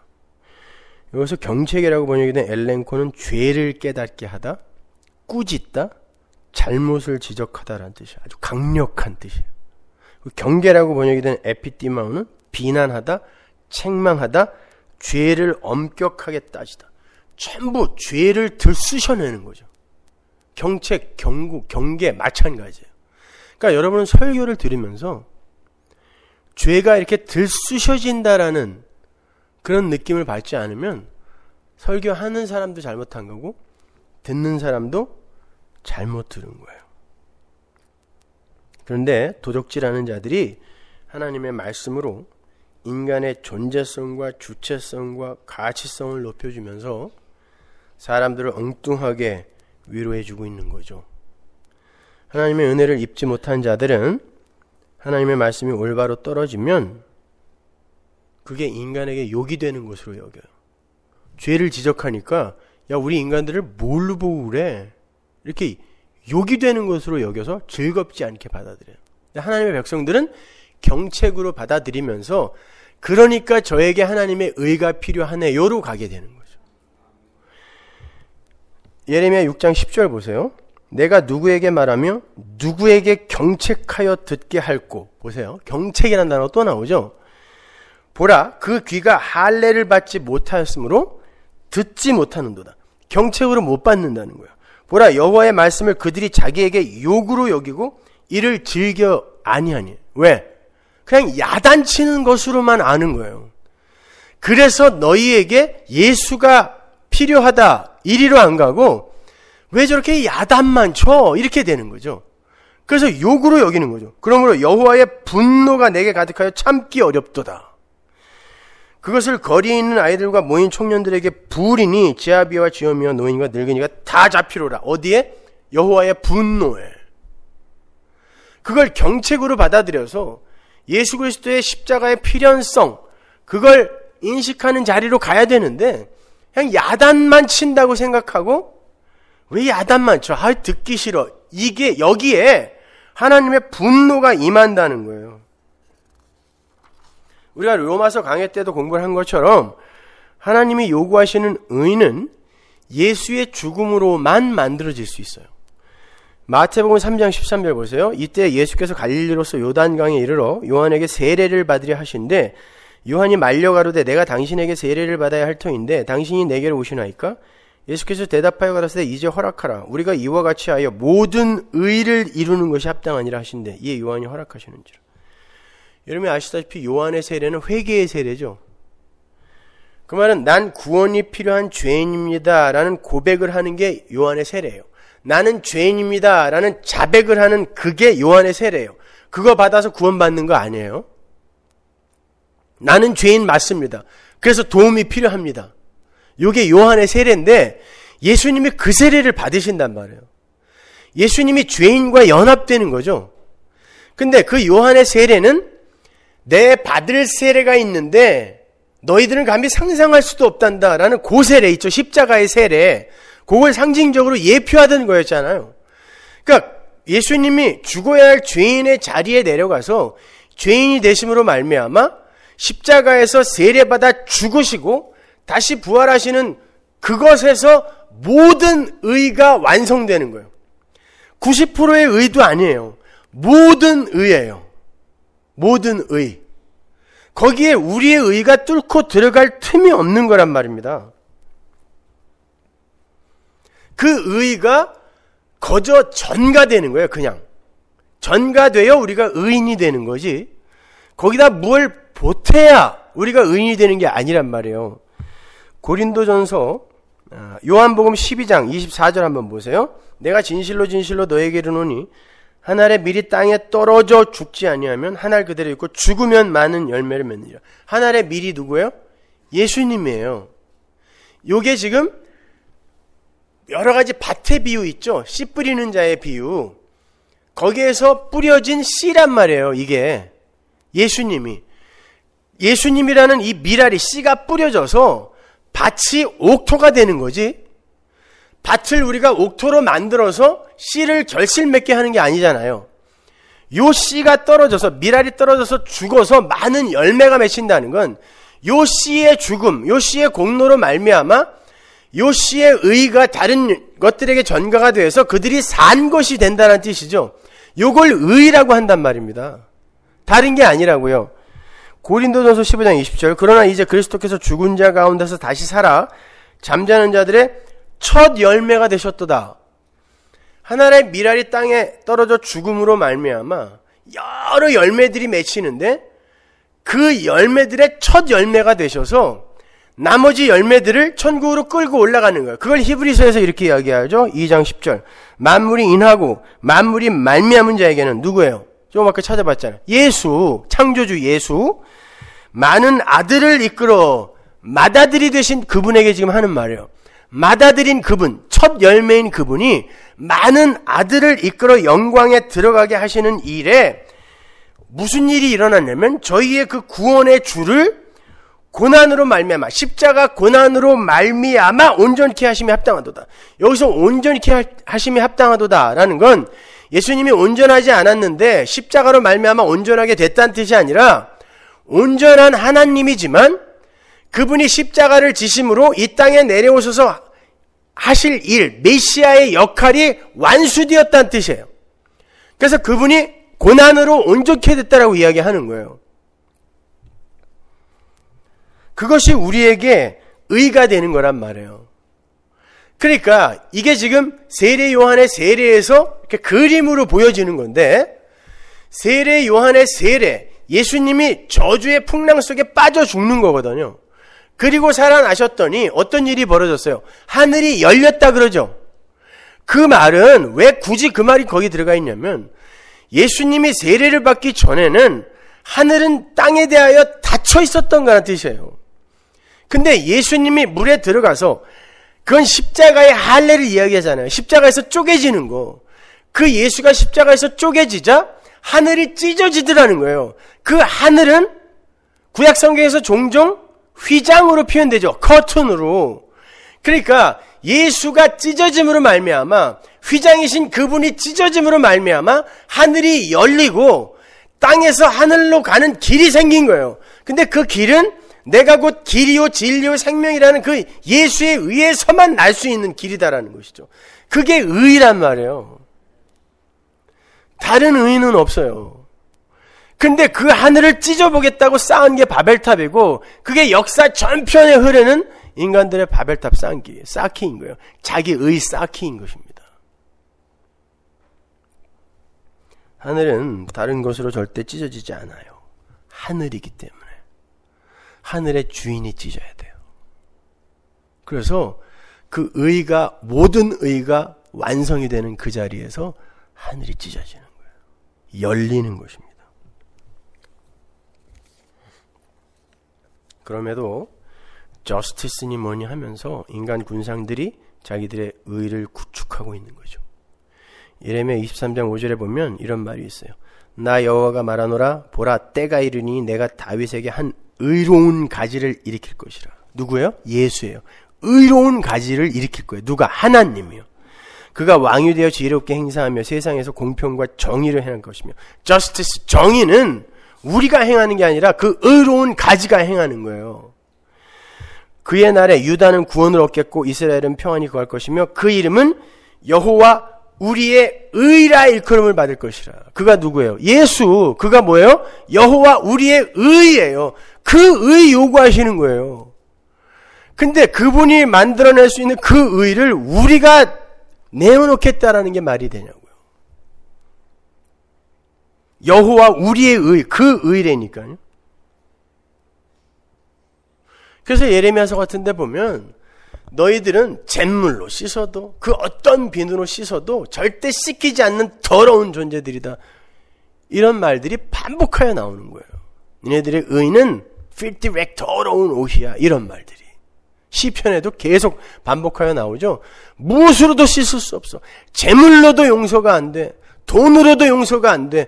S1: 여기서 경책이라고 번역된 엘렌코는 죄를 깨닫게 하다, 꾸짖다, 잘못을 지적하다라는 뜻이에요. 아주 강력한 뜻이에요. 경계라고 번역이 된 에피티마우는 비난하다, 책망하다, 죄를 엄격하게 따지다. 전부 죄를 들쑤셔내는 거죠. 경책, 경고, 경계 마찬가지예요. 그러니까 여러분은 설교를 들으면서 죄가 이렇게 들쑤셔진다라는 그런 느낌을 받지 않으면 설교하는 사람도 잘못한 거고 듣는 사람도 잘못 들은 거예요. 그런데 도적질하는 자들이 하나님의 말씀으로 인간의 존재성과 주체성과 가치성을 높여주면서 사람들을 엉뚱하게 위로해주고 있는 거죠. 하나님의 은혜를 입지 못한 자들은 하나님의 말씀이 올바로 떨어지면 그게 인간에게 욕이 되는 것으로 여겨요. 죄를 지적하니까 야 우리 인간들을 뭘로 보고 그래? 이렇게 욕이 되는 것으로 여겨서 즐겁지 않게 받아들여요. 하나님의 백성들은 경책으로 받아들이면서 그러니까 저에게 하나님의 의가 필요하네요로 가게 되는 거죠. 예레미야 6장 10절 보세요. 내가 누구에게 말하며 누구에게 경책하여 듣게 할꼬. 보세요. 경책이라는 단어가 또 나오죠. 보라, 그 귀가 할례를 받지 못하였으므로 듣지 못하는도다. 경책으로 못 받는다는 거예요. 보라, 여호와의 말씀을 그들이 자기에게 욕으로 여기고 이를 즐겨 아니하니. 왜? 그냥 야단치는 것으로만 아는 거예요. 그래서 너희에게 예수가 필요하다 이리로 안 가고 왜 저렇게 야단만 쳐? 이렇게 되는 거죠. 그래서 욕으로 여기는 거죠. 그러므로 여호와의 분노가 내게 가득하여 참기 어렵도다. 그것을 거리에 있는 아이들과 모인 청년들에게 부으리니 지아비와 지엄이와 노인과 늙은이가 다 잡히로라. 어디에? 여호와의 분노에. 그걸 경책으로 받아들여서 예수 그리스도의 십자가의 필연성, 그걸 인식하는 자리로 가야 되는데 그냥 야단만 친다고 생각하고 왜 야단만 쳐? 듣기 싫어. 이게 여기에 하나님의 분노가 임한다는 거예요. 우리가 로마서 강해 때도 공부를 한 것처럼 하나님이 요구하시는 의는 예수의 죽음으로만 만들어질 수 있어요. 마태복음 3장 13절 보세요. 이때 예수께서 갈릴리로서 요단강에 이르러 요한에게 세례를 받으려 하신데 요한이 말려 가로되 내가 당신에게 세례를 받아야 할 터인데 당신이 내게로 오시나이까? 예수께서 대답하여 가라사대 이제 허락하라. 우리가 이와 같이 하여 모든 의를 이루는 것이 합당하니라 하신대 이에 요한이 허락하시는지라. 여러분이 아시다시피 요한의 세례는 회개의 세례죠. 그 말은 난 구원이 필요한 죄인입니다 라는 고백을 하는 게 요한의 세례예요. 나는 죄인입니다 라는 자백을 하는 그게 요한의 세례예요. 그거 받아서 구원받는 거 아니에요. 나는 죄인 맞습니다. 그래서 도움이 필요합니다. 이게 요한의 세례인데 예수님이 그 세례를 받으신단 말이에요. 예수님이 죄인과 연합되는 거죠. 근데 그 요한의 세례는 내 받을 세례가 있는데 너희들은 감히 상상할 수도 없단다 라는 그 세례 있죠. 십자가의 세례. 그걸 상징적으로 예표하던 거였잖아요. 그러니까 예수님이 죽어야 할 죄인의 자리에 내려가서 죄인이 되심으로 말미암아 십자가에서 세례받아 죽으시고 다시 부활하시는 그것에서 모든 의가 완성되는 거예요. 90%의 의도 아니에요. 모든 의예요. 모든 의. 거기에 우리의 의가 뚫고 들어갈 틈이 없는 거란 말입니다. 그 의가 거저 전가되는 거예요. 그냥 전가되어 우리가 의인이 되는 거지 거기다 뭘 보태야 우리가 의인이 되는 게 아니란 말이에요. 고린도전서 요한복음 12장 24절 한번 보세요. 내가 진실로 진실로 너에게 이르노니 한 알에 밀이 땅에 떨어져 죽지 아니하면 한 알 그대로 있고 죽으면 많은 열매를 맺느니라. 한 알에 밀이 누구예요? 예수님이에요. 요게 지금 여러 가지 밭의 비유 있죠. 씨 뿌리는 자의 비유. 거기에서 뿌려진 씨란 말이에요. 이게 예수님이라는 이 밀알이 씨가 뿌려져서 밭이 옥토가 되는 거지. 밭을 우리가 옥토로 만들어서 씨를 결실 맺게 하는 게 아니잖아요. 요 씨가 떨어져서 밀알이 떨어져서 죽어서 많은 열매가 맺힌다는 건 요 씨의 죽음, 요 씨의 공로로 말미암아 요 씨의 의가 다른 것들에게 전가가 돼서 그들이 산 것이 된다는 뜻이죠. 요걸 의라고 한단 말입니다. 다른 게 아니라고요. 고린도전서 15장 20절 그러나 이제 그리스도께서 죽은 자 가운데서 다시 살아 잠자는 자들의 첫 열매가 되셨도다. 하나의 밀알이 땅에 떨어져 죽음으로 말미암아 여러 열매들이 맺히는데 그 열매들의 첫 열매가 되셔서 나머지 열매들을 천국으로 끌고 올라가는 거예요. 그걸 히브리서에서 이렇게 이야기하죠. 2장 10절 만물이 인하고 만물이 말미암은 자에게는 누구예요? 조금 아까 찾아봤잖아요. 예수, 창조주 예수 많은 아들을 이끌어 맏아들이 되신 그분에게 지금 하는 말이에요. 맏아들인 그분, 첫 열매인 그분이 많은 아들을 이끌어 영광에 들어가게 하시는 일에 무슨 일이 일어났냐면 저희의 그 구원의 주를 고난으로 말미암아 십자가 고난으로 말미암아 온전케 하심이 합당하도다. 여기서 온전케 하심이 합당하도다라는 건 예수님이 온전하지 않았는데 십자가로 말미암아 온전하게 됐다는 뜻이 아니라 온전한 하나님이지만 그분이 십자가를 지심으로 이 땅에 내려오셔서 하실 일, 메시아의 역할이 완수되었다는 뜻이에요. 그래서 그분이 고난으로 온전케 됐다라고 이야기하는 거예요. 그것이 우리에게 의가 되는 거란 말이에요. 그러니까 이게 지금 세례 요한의 세례에서 이렇게 그림으로 보여지는 건데 세례 요한의 세례, 예수님이 저주의 풍랑 속에 빠져 죽는 거거든요. 그리고 살아나셨더니 어떤 일이 벌어졌어요? 하늘이 열렸다 그러죠. 그 말은 왜 굳이 그 말이 거기 들어가 있냐면 예수님이 세례를 받기 전에는 하늘은 땅에 대하여 닫혀 있었던 거라는 뜻이에요. 근데 예수님이 물에 들어가서 그건 십자가의 할례를 이야기하잖아요. 십자가에서 쪼개지는 거. 그 예수가 십자가에서 쪼개지자 하늘이 찢어지더라는 거예요. 그 하늘은 구약 성경에서 종종 휘장으로 표현되죠. 커튼으로. 그러니까 예수가 찢어짐으로 말미암아 휘장이신 그분이 찢어짐으로 말미암아 하늘이 열리고 땅에서 하늘로 가는 길이 생긴 거예요. 근데 그 길은 내가 곧 길이요 진리요 생명이라는 그 예수에 의해서만 날 수 있는 길이다라는 것이죠. 그게 의란 말이에요. 다른 의는 없어요. 근데 그 하늘을 찢어보겠다고 쌓은 게 바벨탑이고, 그게 역사 전편에 흐르는 인간들의 바벨탑 쌓기인 거예요. 자기 의 쌓기인 것입니다. 하늘은 다른 것으로 절대 찢어지지 않아요. 하늘이기 때문에. 하늘의 주인이 찢어야 돼요. 그래서 그 의가, 모든 의가 완성이 되는 그 자리에서 하늘이 찢어지는 거예요. 열리는 것입니다. 그럼에도 저스티스니 뭐니 하면서 인간 군상들이 자기들의 의를 구축하고 있는 거죠. 예레미야 23장 5절에 보면 이런 말이 있어요. 나 여호와가 말하노라, 보라 때가 이르니 내가 다윗에게 한 의로운 가지를 일으킬 것이라. 누구예요? 예수예요. 의로운 가지를 일으킬 거예요. 누가? 하나님이요. 그가 왕이 되어 지혜롭게 행사하며 세상에서 공평과 정의를 행할 것이며. 저스티스, 정의는 우리가 행하는 게 아니라 그 의로운 가지가 행하는 거예요. 그의 날에 유다는 구원을 얻겠고 이스라엘은 평안히 거할 것이며 그 이름은 여호와 우리의 의라 일컬음을 받을 것이라. 그가 누구예요? 예수. 그가 뭐예요? 여호와 우리의 의예요. 그 의 요구하시는 거예요. 근데 그분이 만들어낼 수 있는 그 의를 우리가 내어놓겠다라는 게 말이 되냐고요. 여호와 우리의 의, 그 의래니까요. 그래서 예레미야서 같은 데 보면 너희들은 잿물로 씻어도 그 어떤 비누로 씻어도 절대 씻기지 않는 더러운 존재들이다. 이런 말들이 반복하여 나오는 거예요. 너희들의 의는 filthy rag, 더러운 옷이야. 이런 말들이. 시편에도 계속 반복하여 나오죠. 무엇으로도 씻을 수 없어. 잿물로도 용서가 안 돼. 돈으로도 용서가 안 돼.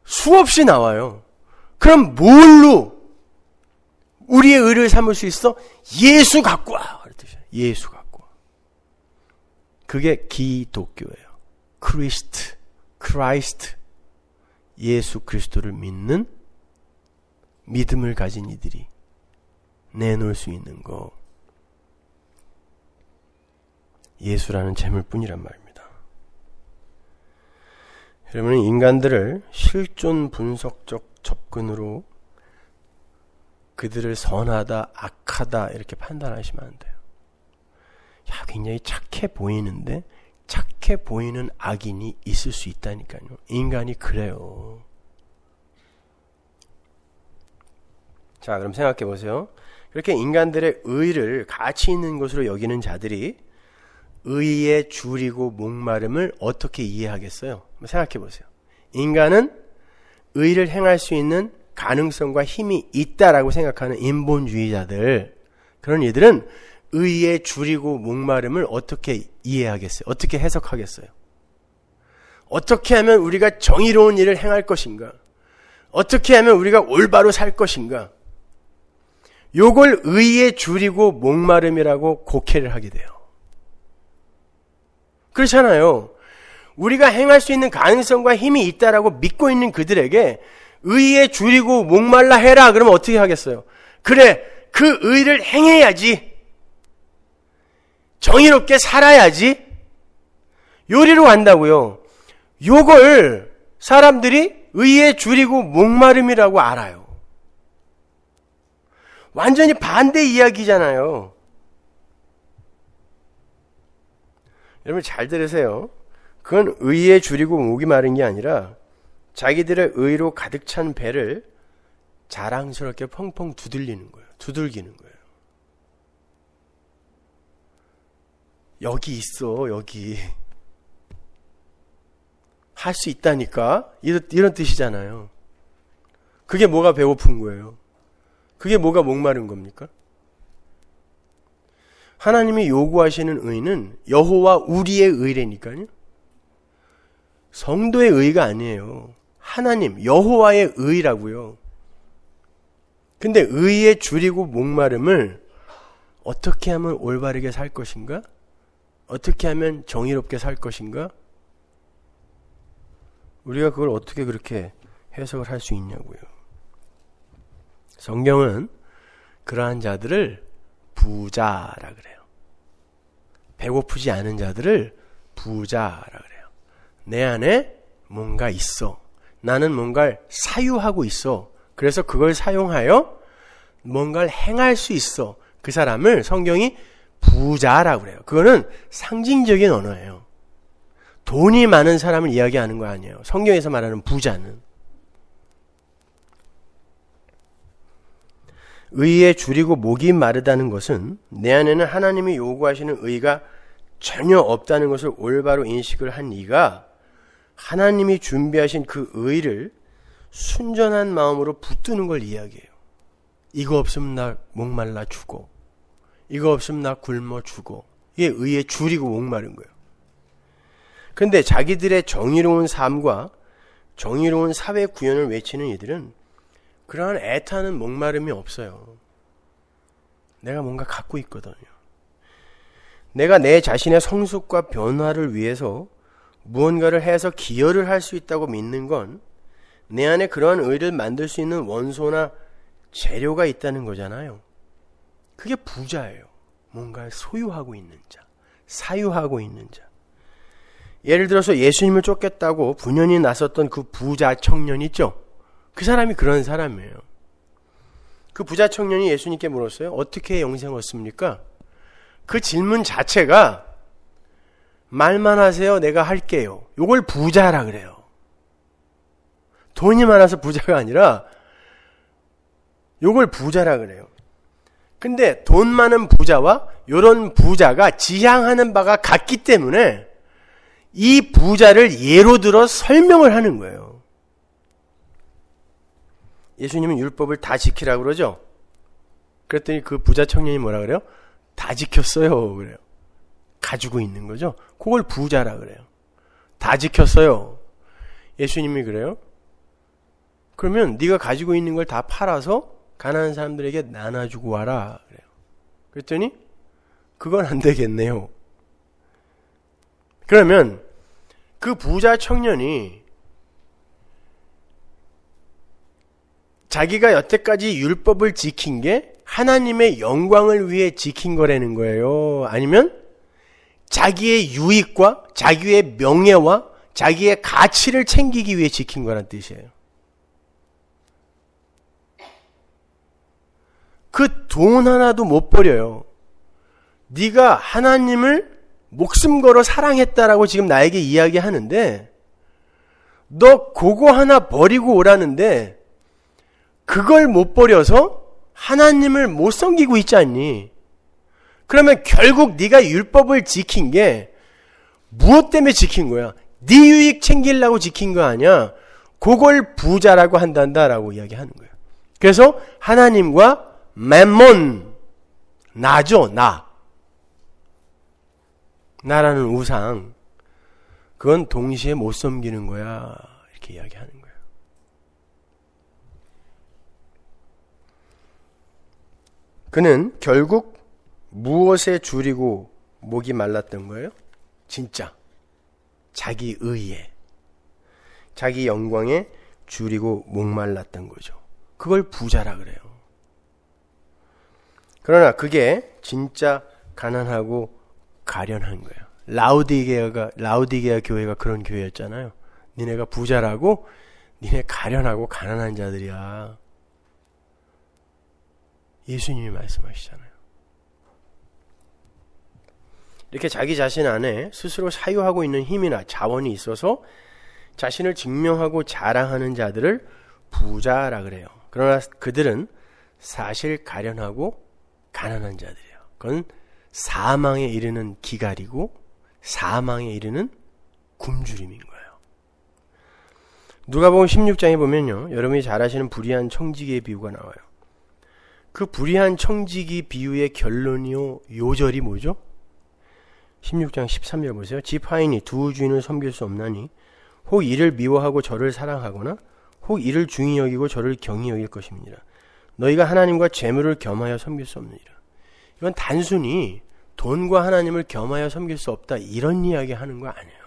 S1: 수없이 나와요. 그럼 뭘로 우리의 의를 삼을 수 있어? 예수 갖고 와. 예수 갖고 와. 그게 기독교예요. 크라이스트. 예수 그리스도를 믿는 믿음을 가진 이들이 내놓을 수 있는 거. 예수라는 재물뿐이란 말입니다. 여러분은 인간들을 실존 분석적 접근으로 그들을 선하다, 악하다 이렇게 판단하시면 안 돼요. 야, 굉장히 착해 보이는데 착해 보이는 악인이 있을 수 있다니까요. 인간이 그래요. 자, 그럼 생각해 보세요. 그렇게 인간들의 의를 가치 있는 것으로 여기는 자들이 의에 줄이고 목마름을 어떻게 이해하겠어요? 생각해 보세요. 인간은 의를 행할 수 있는 가능성과 힘이 있다라고 생각하는 인본주의자들, 그런 이들은 의에 줄이고 목마름을 어떻게 이해하겠어요? 어떻게 해석하겠어요? 어떻게 하면 우리가 정의로운 일을 행할 것인가? 어떻게 하면 우리가 올바로 살 것인가? 요걸 의에 줄이고 목마름이라고 곡해를 하게 돼요. 그렇잖아요. 우리가 행할 수 있는 가능성과 힘이 있다라고 믿고 있는 그들에게 의에 줄이고 목말라 해라. 그러면 어떻게 하겠어요? 그래, 그 의를 행해야지. 정의롭게 살아야지. 요리로 간다고요. 요걸 사람들이 의에 줄이고 목마름이라고 알아요. 완전히 반대 이야기잖아요. 여러분 잘 들으세요. 그건 의에 줄이고 목이 마른 게 아니라 자기들의 의로 가득 찬 배를 자랑스럽게 펑펑 두들기는 거예요. 여기 있어, 여기. 할 수 있다니까? 이런 뜻이잖아요. 그게 뭐가 배고픈 거예요? 그게 뭐가 목마른 겁니까? 하나님이 요구하시는 의는 여호와 우리의 의라니까요. 성도의 의가 아니에요. 하나님, 여호와의 의라고요. 근데 의에 줄이고 목마름을 어떻게 하면 올바르게 살 것인가? 어떻게 하면 정의롭게 살 것인가? 우리가 그걸 어떻게 그렇게 해석을 할 수 있냐고요. 성경은 그러한 자들을 부자라 그래요. 배고프지 않은 자들을 부자라 그래요. 내 안에 뭔가 있어. 나는 뭔가를 사유하고 있어. 그래서 그걸 사용하여 뭔가를 행할 수 있어. 그 사람을 성경이 부자라고 그래요. 그거는 상징적인 언어예요. 돈이 많은 사람을 이야기하는 거 아니에요. 성경에서 말하는 부자는. 의에 줄이고 목이 마르다는 것은 내 안에는 하나님이 요구하시는 의가 전혀 없다는 것을 올바로 인식을 한 이가 하나님이 준비하신 그 의를 순전한 마음으로 붙드는 걸 이야기해요. 이거 없으면 나 목말라 죽어. 이거 없으면 나 굶어 죽어. 이게 의에 줄이고 목마른 거예요. 그런데 자기들의 정의로운 삶과 정의로운 사회 구현을 외치는 이들은 그러한 애타는 목마름이 없어요. 내가 뭔가 갖고 있거든요. 내가 내 자신의 성숙과 변화를 위해서 무언가를 해서 기여를 할 수 있다고 믿는 건 내 안에 그러한 의를 만들 수 있는 원소나 재료가 있다는 거잖아요. 그게 부자예요. 뭔가 소유하고 있는 자, 사유하고 있는 자. 예를 들어서 예수님을 쫓겠다고 분연히 나섰던 그 부자 청년 있죠? 그 사람이 그런 사람이에요. 그 부자 청년이 예수님께 물었어요. 어떻게 영생 얻습니까? 그 질문 자체가 말만 하세요. 내가 할게요. 요걸 부자라 그래요. 돈이 많아서 부자가 아니라 요걸 부자라 그래요. 근데 돈 많은 부자와 요런 부자가 지향하는 바가 같기 때문에 이 부자를 예로 들어 설명을 하는 거예요. 예수님은 율법을 다 지키라고 그러죠. 그랬더니 그 부자 청년이 뭐라 그래요? 다 지켰어요. 그래요. 가지고 있는 거죠. 그걸 부자라 그래요. 다 지켰어요. 예수님이 그래요. 그러면 네가 가지고 있는 걸 다 팔아서 가난한 사람들에게 나눠주고 와라. 그래요. 그랬더니 그건 안 되겠네요. 그러면 그 부자 청년이 자기가 여태까지 율법을 지킨 게 하나님의 영광을 위해 지킨 거라는 거예요? 아니면 자기의 유익과 자기의 명예와 자기의 가치를 챙기기 위해 지킨 거란 뜻이에요. 그 돈 하나도 못 버려요. 네가 하나님을 목숨 걸어 사랑했다라고 지금 나에게 이야기하는데 너 그거 하나 버리고 오라는데 그걸 못 버려서 하나님을 못 섬기고 있지 않니? 그러면 결국 네가 율법을 지킨 게 무엇 때문에 지킨 거야? 네 유익 챙기려고 지킨 거 아니야? 그걸 부자라고 한단다라고 이야기하는 거예요. 그래서 하나님과 맴몬, 나죠, 나. 나라는 우상. 그건 동시에 못 섬기는 거야. 이렇게 이야기하는 거예요. 그는 결국 무엇에 줄이고 목이 말랐던 거예요? 진짜 자기 의에, 자기 영광에 줄이고 목말랐던 거죠. 그걸 부자라 그래요. 그러나 그게 진짜 가난하고 가련한 거예요. 라우디게아 교회가 그런 교회였잖아요. 니네가 부자라고 니네 가련하고 가난한 자들이야. 예수님이 말씀하시잖아요. 이렇게 자기 자신 안에 스스로 사유하고 있는 힘이나 자원이 있어서 자신을 증명하고 자랑하는 자들을 부자라 그래요. 그러나 그들은 사실 가련하고 가난한 자들이에요. 그건 사망에 이르는 기갈이고 사망에 이르는 굶주림인 거예요. 누가복음 16장에 보면요, 여러분이 잘 아시는 불의한 청지기의 비유가 나와요. 그 불의한 청지기 비유의 결론이요, 요절이 뭐죠? 16장 13절 보세요. 집 하인이 두 주인을 섬길 수 없나니 혹 이를 미워하고 저를 사랑하거나 혹 이를 중히 여기고 저를 경히 여길 것입니다. 너희가 하나님과 재물을 겸하여 섬길 수 없느니라. 이건 단순히 돈과 하나님을 겸하여 섬길 수 없다 이런 이야기 하는 거 아니에요.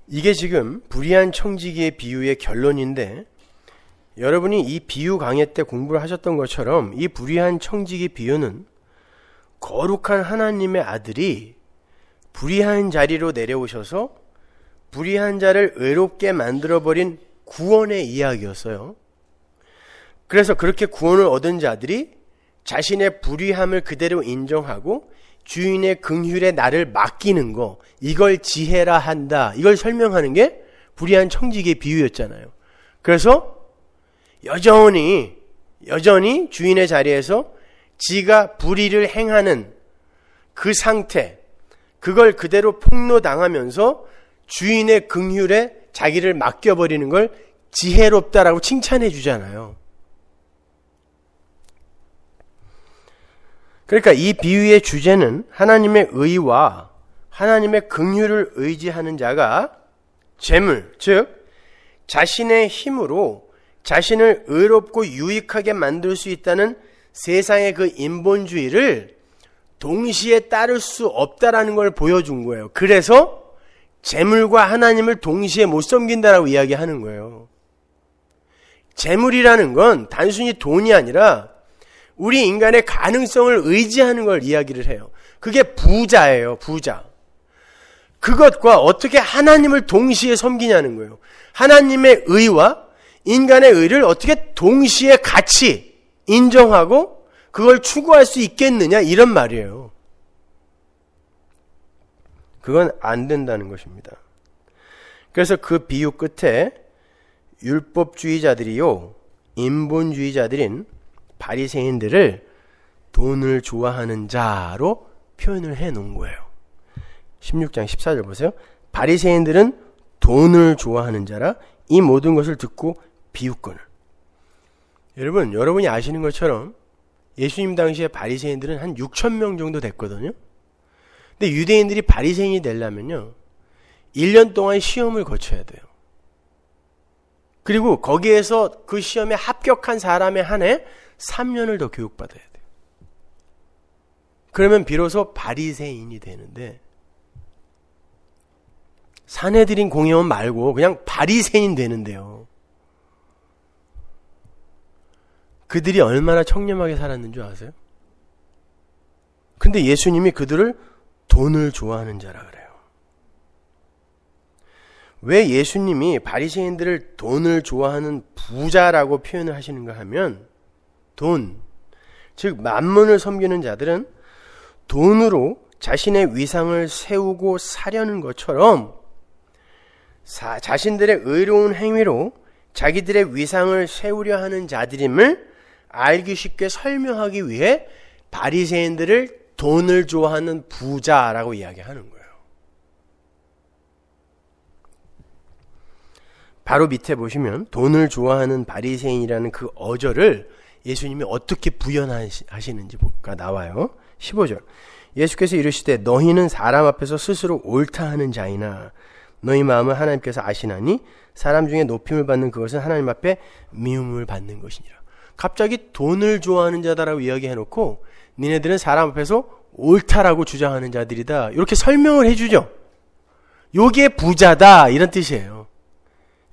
S1: 이게 지금 불의한 청지기의 비유의 결론인데 여러분이 이 비유 강의 때 공부를 하셨던 것처럼 이 불의한 청지기 비유는 거룩한 하나님의 아들이 불의한 자리로 내려오셔서 불의한 자를 의롭게 만들어버린 구원의 이야기였어요. 그래서 그렇게 구원을 얻은 자들이 자신의 불의함을 그대로 인정하고 주인의 긍휼에 나를 맡기는 거, 이걸 지혜라 한다. 이걸 설명하는 게 불의한 청지기의 비유였잖아요. 그래서 여전히 주인의 자리에서 지가 불의를 행하는 그 상태, 그걸 그대로 폭로당하면서 주인의 긍휼에 자기를 맡겨버리는 걸 지혜롭다라고 칭찬해 주잖아요. 그러니까 이 비유의 주제는 하나님의 의와 하나님의 긍휼을 의지하는 자가 재물, 즉 자신의 힘으로 자신을 의롭고 유익하게 만들 수 있다는 세상의 그 인본주의를 동시에 따를 수 없다라는 걸 보여준 거예요. 그래서 재물과 하나님을 동시에 못 섬긴다라고 이야기하는 거예요. 재물이라는 건 단순히 돈이 아니라 우리 인간의 가능성을 의지하는 걸 이야기를 해요. 그게 부자예요, 부자. 그것과 어떻게 하나님을 동시에 섬기냐는 거예요. 하나님의 의와 인간의 의를 어떻게 동시에 같이 인정하고 그걸 추구할 수 있겠느냐, 이런 말이에요. 그건 안 된다는 것입니다. 그래서 그 비유 끝에 율법주의자들이요, 인본주의자들인 바리새인들을 돈을 좋아하는 자로 표현을 해 놓은 거예요. 16장 14절 보세요. 바리새인들은 돈을 좋아하는 자라 이 모든 것을 듣고 비웃거늘. 여러분이 아시는 것처럼 예수님 당시에 바리새인들은 한 6천 명 정도 됐거든요. 근데 유대인들이 바리새인이 되려면요, 1년 동안 시험을 거쳐야 돼요. 그리고 거기에서 그 시험에 합격한 사람에 한해 3년을 더 교육받아야 돼요. 그러면 비로소 바리새인이 되는데, 산헤드린 공회원 말고 그냥 바리새인 되는데요. 그들이 얼마나 청렴하게 살았는 줄 아세요? 근데 예수님이 그들을 돈을 좋아하는 자라 그래요. 왜 예수님이 바리새인들을 돈을 좋아하는 부자라고 표현을 하시는가 하면, 돈, 즉 만문을 섬기는 자들은 돈으로 자신의 위상을 세우고 사려는 것처럼 자신들의 의로운 행위로 자기들의 위상을 세우려 하는 자들임을 알기 쉽게 설명하기 위해 바리새인들을 돈을 좋아하는 부자라고 이야기하는 거예요. 바로 밑에 보시면 돈을 좋아하는 바리새인이라는 그 어절을 예수님이 어떻게 부연하시는지가 나와요. 15절. 예수께서 이르시되 너희는 사람 앞에서 스스로 옳다 하는 자이나 너희 마음은 하나님께서 아시나니 사람 중에 높임을 받는 그것은 하나님 앞에 미움을 받는 것이니라. 갑자기 돈을 좋아하는 자다라고 이야기해놓고 니네들은 사람 앞에서 옳다라고 주장하는 자들이다, 이렇게 설명을 해주죠. 요게 부자다, 이런 뜻이에요.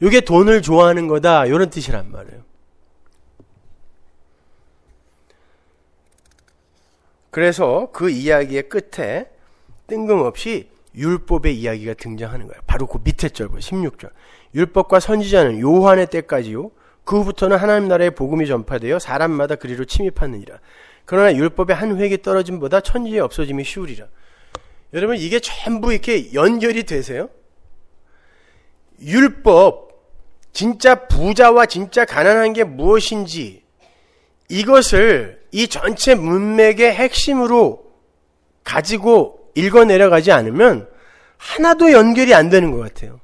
S1: 요게 돈을 좋아하는 거다, 이런 뜻이란 말이에요. 그래서 그 이야기의 끝에 뜬금없이 율법의 이야기가 등장하는 거예요. 바로 그 밑에 절, 16절. 율법과 선지자는 요한의 때까지요, 그 후부터는 하나님 나라의 복음이 전파되어 사람마다 그리로 침입하느니라. 그러나 율법의 한 획이 떨어짐보다 천지의 없어짐이 쉬우리라. 여러분, 이게 전부 이렇게 연결이 되세요? 율법, 진짜 부자와 진짜 가난한 게 무엇인지, 이것을 이 전체 문맥의 핵심으로 가지고 읽어내려가지 않으면 하나도 연결이 안 되는 것 같아요.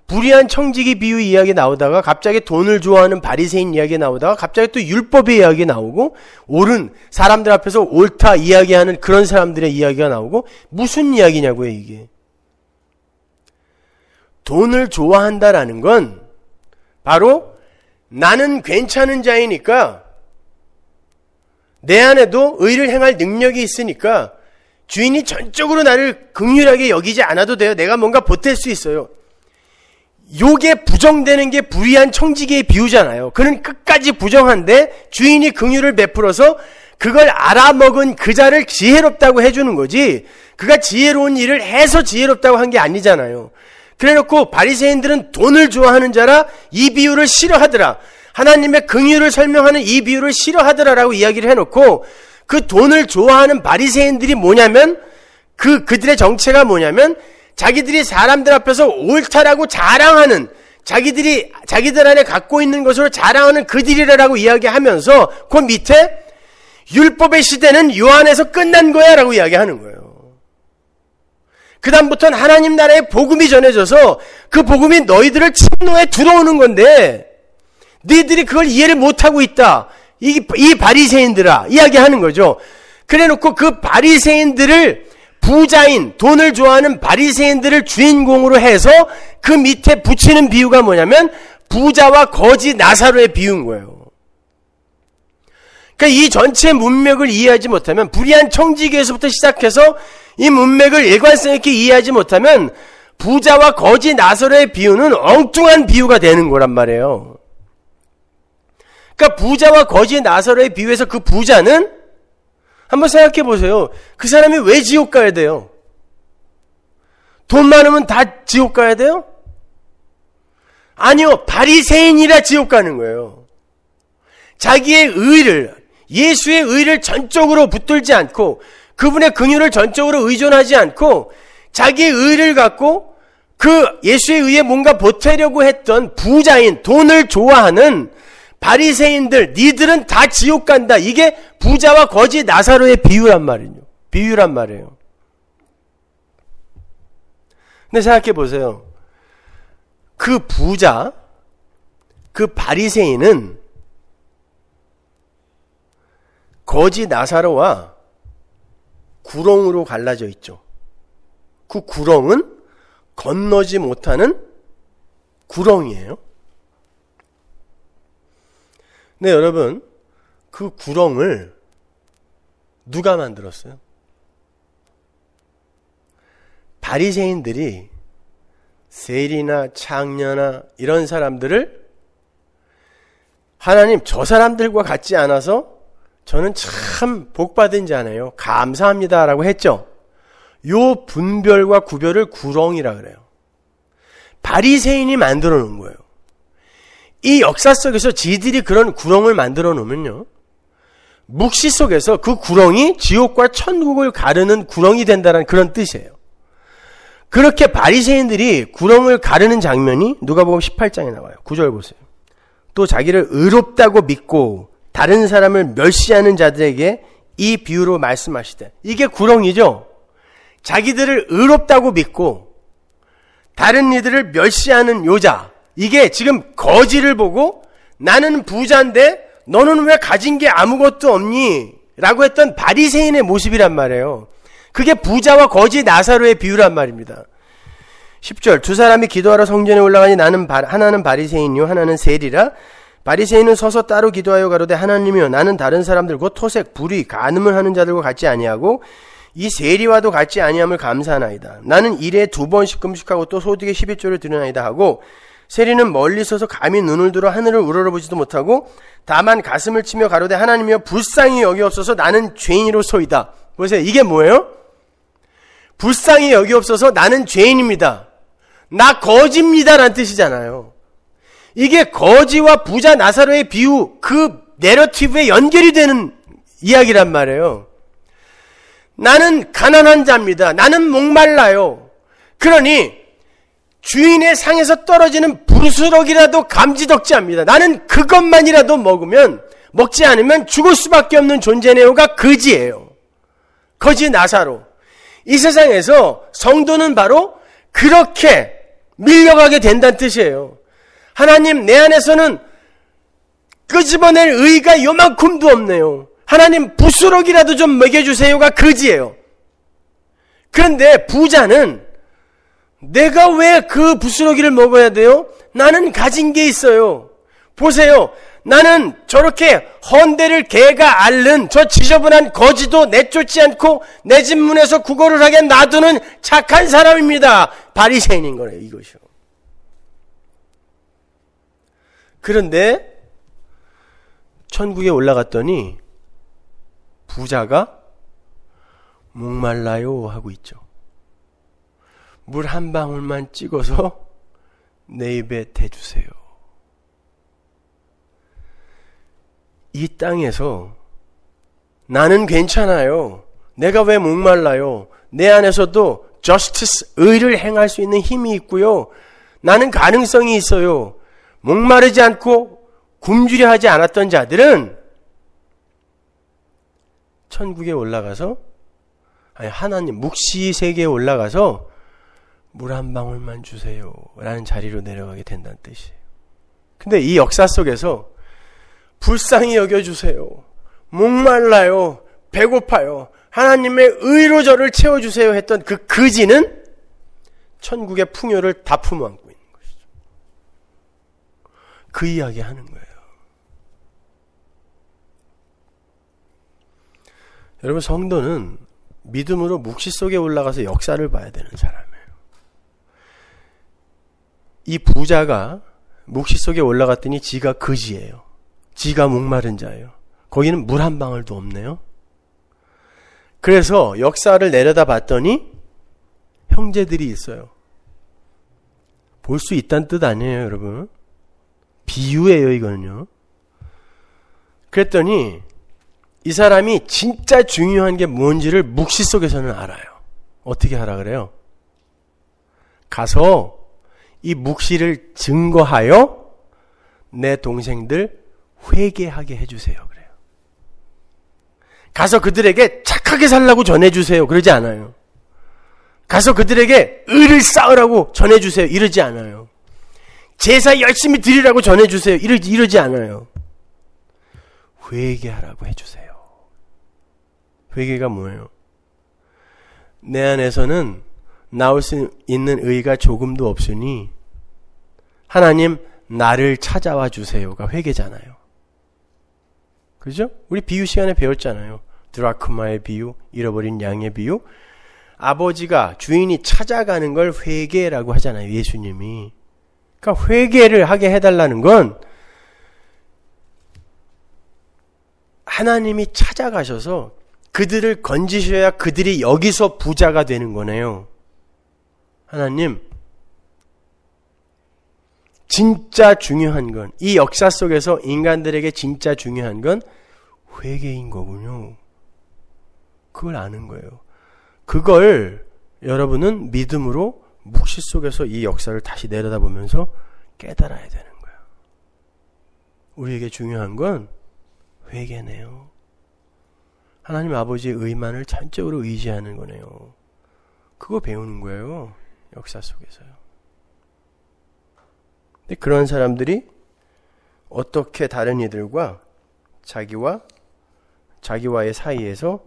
S1: 불의한 청지기 비유 이야기 나오다가 갑자기 돈을 좋아하는 바리새인 이야기 나오다가 갑자기 또 율법의 이야기 나오고, 옳은 사람들 앞에서 옳다 이야기하는 그런 사람들의 이야기가 나오고, 무슨 이야기냐고요 이게. 돈을 좋아한다라는 건 바로 나는 괜찮은 자이니까, 내 안에도 의를 행할 능력이 있으니까 주인이 전적으로 나를 긍휼하게 여기지 않아도 돼요. 내가 뭔가 보탤 수 있어요. 요게 부정되는 게 불의한 청지기의 비유잖아요. 그는 끝까지 부정한데 주인이 긍휼을 베풀어서 그걸 알아먹은 그 자를 지혜롭다고 해주는 거지, 그가 지혜로운 일을 해서 지혜롭다고 한 게 아니잖아요. 그래놓고 바리새인들은 돈을 좋아하는 자라 이 비유를 싫어하더라, 하나님의 긍휼을 설명하는 이 비유를 싫어하더라라고 이야기를 해놓고, 그 돈을 좋아하는 바리새인들이 뭐냐면, 그들의 정체가 뭐냐면, 자기들이 사람들 앞에서 옳다라고 자랑하는, 자기들 안에 갖고 있는 것으로 자랑하는 그들이라고 이야기하면서 그 밑에 율법의 시대는 요 안에서 끝난 거야 라고 이야기하는 거예요. 그 다음부터는 하나님 나라의 복음이 전해져서 그 복음이 너희들을 침노에 들어오는 건데 너희들이 그걸 이해를 못하고 있다, 이 바리새인들아 이야기하는 거죠. 그래놓고 그 바리새인들을, 부자인 돈을 좋아하는 바리새인들을 주인공으로 해서 그 밑에 붙이는 비유가 뭐냐면 부자와 거지 나사로의 비유인 거예요. 그러니까 이 전체 문맥을 이해하지 못하면, 불의한 청지기에서부터 시작해서 이 문맥을 일관성 있게 이해하지 못하면 부자와 거지 나사로의 비유는 엉뚱한 비유가 되는 거란 말이에요. 그러니까 부자와 거지 나사로의 비유에서 그 부자는, 한번 생각해 보세요. 그 사람이 왜 지옥 가야 돼요? 돈 많으면 다 지옥 가야 돼요? 아니요. 바리새인이라 지옥 가는 거예요. 자기의 의를, 예수의 의를 전적으로 붙들지 않고 그분의 긍휼을 전적으로 의존하지 않고 자기의 의를 갖고 그 예수의 의에 뭔가 보태려고 했던 부자인, 돈을 좋아하는 바리새인들, 니들은 다 지옥 간다. 이게 부자와 거지 나사로의 비유란 말이에요. 근데 생각해 보세요. 그 부자, 그 바리새인은 거지 나사로와 구렁으로 갈라져 있죠. 그 구렁은 건너지 못하는 구렁이에요. 네, 여러분, 그 구렁을 누가 만들었어요? 바리새인들이 세리나 창녀나 이런 사람들을, 하나님 저 사람들과 같지 않아서 저는 참 복받은 자네요, 감사합니다라고 했죠. 요 분별과 구별을 구렁이라 그래요. 바리새인이 만들어 놓은 거예요. 이 역사 속에서 지들이 그런 구렁을 만들어 놓으면요, 묵시 속에서 그 구렁이 지옥과 천국을 가르는 구렁이 된다는 그런 뜻이에요. 그렇게 바리새인들이 구렁을 가르는 장면이 누가복음 18장에 나와요. 9절 보세요. 또 자기를 의롭다고 믿고 다른 사람을 멸시하는 자들에게 이 비유로 말씀하시되, 이게 구렁이죠. 자기들을 의롭다고 믿고 다른 이들을 멸시하는 요자, 이게 지금 거지를 보고 나는 부자인데 너는 왜 가진 게 아무것도 없니? 라고 했던 바리새인의 모습이란 말이에요. 그게 부자와 거지 나사로의 비유란 말입니다. 10절, 두 사람이 기도하러 성전에 올라가니 하나는 바리새인이요 하나는 세리라. 바리새인은 서서 따로 기도하여 가로되, 하나님이여 나는 다른 사람들 곧 토색, 불의, 간음을 하는 자들과 같지 아니하고 이 세리와도 같지 아니함을 감사하나이다. 나는 일에 2번씩 금식하고 또 소득의 11조를 드리나이다 하고, 세리는 멀리 서서 감히 눈을 들어 하늘을 우러러보지도 못하고 다만 가슴을 치며 가로되, 하나님이여 불쌍히 여기옵소서 나는 죄인이로소이다. 보세요. 이게 뭐예요? 불쌍히 여기옵소서 나는 죄인입니다. 나 거지입니다 라는 뜻이잖아요. 이게 거지와 부자 나사로의 비유, 그 내러티브에 연결이 되는 이야기란 말이에요. 나는 가난한 자입니다. 나는 목말라요. 그러니 주인의 상에서 떨어지는 부스러기라도 감지덕지합니다. 나는 그것만이라도 먹지 않으면 죽을 수밖에 없는 존재네요가 거지예요. 거지 나사로. 이 세상에서 성도는 바로 그렇게 밀려가게 된다는 뜻이에요. 하나님, 내 안에서는 끄집어낼 의의가 요만큼도 없네요. 하나님, 부스러기라도 좀 먹여주세요가 거지예요. 그런데 부자는 내가 왜 그 부스러기를 먹어야 돼요? 나는 가진 게 있어요. 보세요. 나는 저렇게 헌대를 개가 앓는 저 지저분한 거지도 내쫓지 않고 내 집 문에서 구걸을 하게 놔두는 착한 사람입니다. 바리새인인 거예요, 이것이요. 그런데 천국에 올라갔더니 부자가 목말라요 하고 있죠. 물 한 방울만 찍어서 내 입에 대주세요. 이 땅에서 나는 괜찮아요. 내가 왜 목말라요? 내 안에서도 justice, 의를 행할 수 있는 힘이 있고요. 나는 가능성이 있어요. 목마르지 않고 굶주려 하지 않았던 자들은 천국에 올라가서, 하나님 묵시 세계에 올라가서 물 한 방울만 주세요 라는 자리로 내려가게 된다는 뜻이에요. 근데 이 역사 속에서 불쌍히 여겨주세요, 목말라요, 배고파요, 하나님의 의로 저를 채워주세요 했던 그 거지는 천국의 풍요를 다 품어안고 있는 것이죠. 그 이야기 하는 거예요. 여러분, 성도는 믿음으로 묵시 속에 올라가서 역사를 봐야 되는 사람이에요. 이 부자가 묵시 속에 올라갔더니 지가 거지예요. 지가 목마른 자예요. 거기는 물 한 방울도 없네요. 그래서 역사를 내려다 봤더니 형제들이 있어요. 볼 수 있다는 뜻 아니에요, 여러분. 비유예요, 이거는요. 그랬더니 이 사람이 진짜 중요한 게 뭔지를 묵시 속에서는 알아요. 어떻게 하라 그래요? 가서 이 묵시를 증거하여 내 동생들 회개하게 해주세요. 그래요. 가서 그들에게 착하게 살라고 전해주세요. 그러지 않아요. 가서 그들에게 의를 쌓으라고 전해주세요. 이러지 않아요. 제사 열심히 드리라고 전해주세요. 이러지 않아요. 회개하라고 해주세요. 회개가 뭐예요? 내 안에서는 나올 수 있는 의가 조금도 없으니 하나님 나를 찾아와 주세요가 회개잖아요. 그죠? 우리 비유 시간에 배웠잖아요. 드라크마의 비유, 잃어버린 양의 비유. 아버지가, 주인이 찾아가는 걸 회개라고 하잖아요, 예수님이. 그러니까 회개를 하게 해달라는 건 하나님이 찾아가셔서 그들을 건지셔야 그들이 여기서 부자가 되는 거네요. 하나님, 진짜 중요한 건, 이 역사 속에서 인간들에게 진짜 중요한 건 회개인 거군요. 그걸 아는 거예요. 그걸 여러분은 믿음으로 묵시 속에서 이 역사를 다시 내려다보면서 깨달아야 되는 거예요. 우리에게 중요한 건 회개네요. 하나님 아버지의 의만을 전적으로 의지하는 거네요. 그거 배우는 거예요. 역사 속에서요. 근데 그런 사람들이 어떻게 다른 이들과 자기와의 사이에서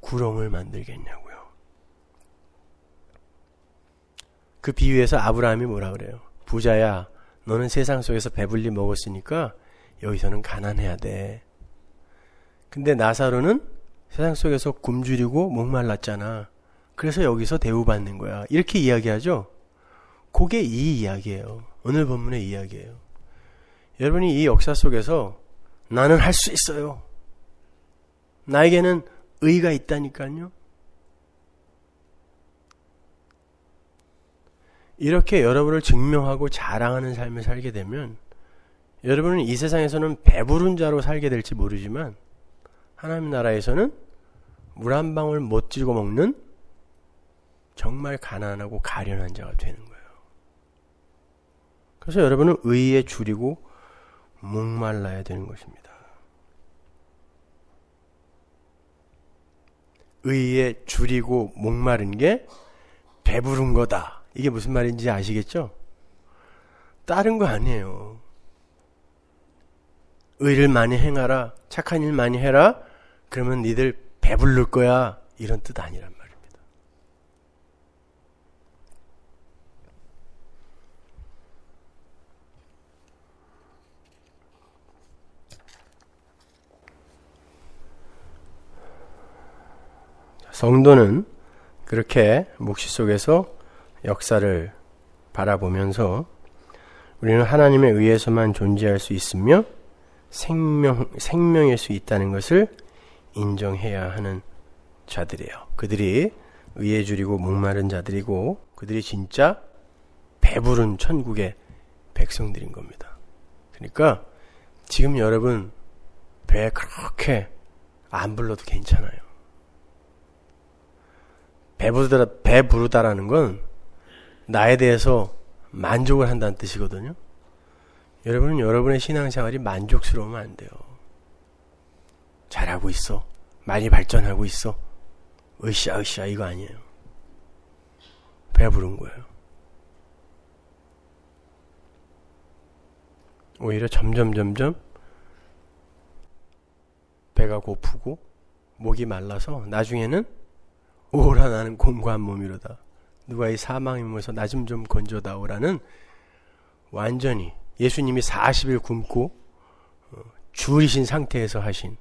S1: 구렁을 만들겠냐고요. 그 비유에서 아브라함이 뭐라 그래요? 부자야, 너는 세상 속에서 배불리 먹었으니까 여기서는 가난해야 돼. 근데 나사로는 세상 속에서 굶주리고 목말랐잖아. 그래서 여기서 대우받는 거야. 이렇게 이야기하죠? 그게 이 이야기예요. 오늘 본문의 이야기예요. 여러분이 이 역사 속에서 나는 할 수 있어요. 나에게는 의가 있다니까요. 이렇게 여러분을 증명하고 자랑하는 삶을 살게 되면 여러분은 이 세상에서는 배부른 자로 살게 될지 모르지만 하나님 나라에서는 물 한 방울 못 쥐고 먹는 정말 가난하고 가련한 자가 되는 거예요. 그래서 여러분은 의에 줄이고 목말라야 되는 것입니다. 의에 줄이고 목마른 게 배부른 거다. 이게 무슨 말인지 아시겠죠? 다른 거 아니에요. 의를 많이 행하라, 착한 일 많이 해라, 그러면 니들 배부를 거야, 이런 뜻 아니란 말입니다. 성도는 그렇게 묵시 속에서 역사를 바라보면서 우리는 하나님에 의해서만 존재할 수 있으며 생명일 수 있다는 것을 인정해야 하는 자들이에요. 그들이 의에 줄이고 목마른 자들이고 그들이 진짜 배부른 천국의 백성들인 겁니다. 그러니까 지금 여러분 배 그렇게 안 불러도 괜찮아요. 배부르다라는 건 나에 대해서 만족을 한다는 뜻이거든요. 여러분은 여러분의 신앙생활이 만족스러우면 안 돼요. 잘하고 있어. 많이 발전하고 있어. 으쌰 이거 아니에요. 배부른 거예요. 오히려 점점 배가 고프고 목이 말라서 나중에는 오라 나는 공고한 몸이로다. 누가 이 사망의 몸에서 나 좀 건져다오라는 완전히 예수님이 40일 굶고 줄이신 상태에서 하신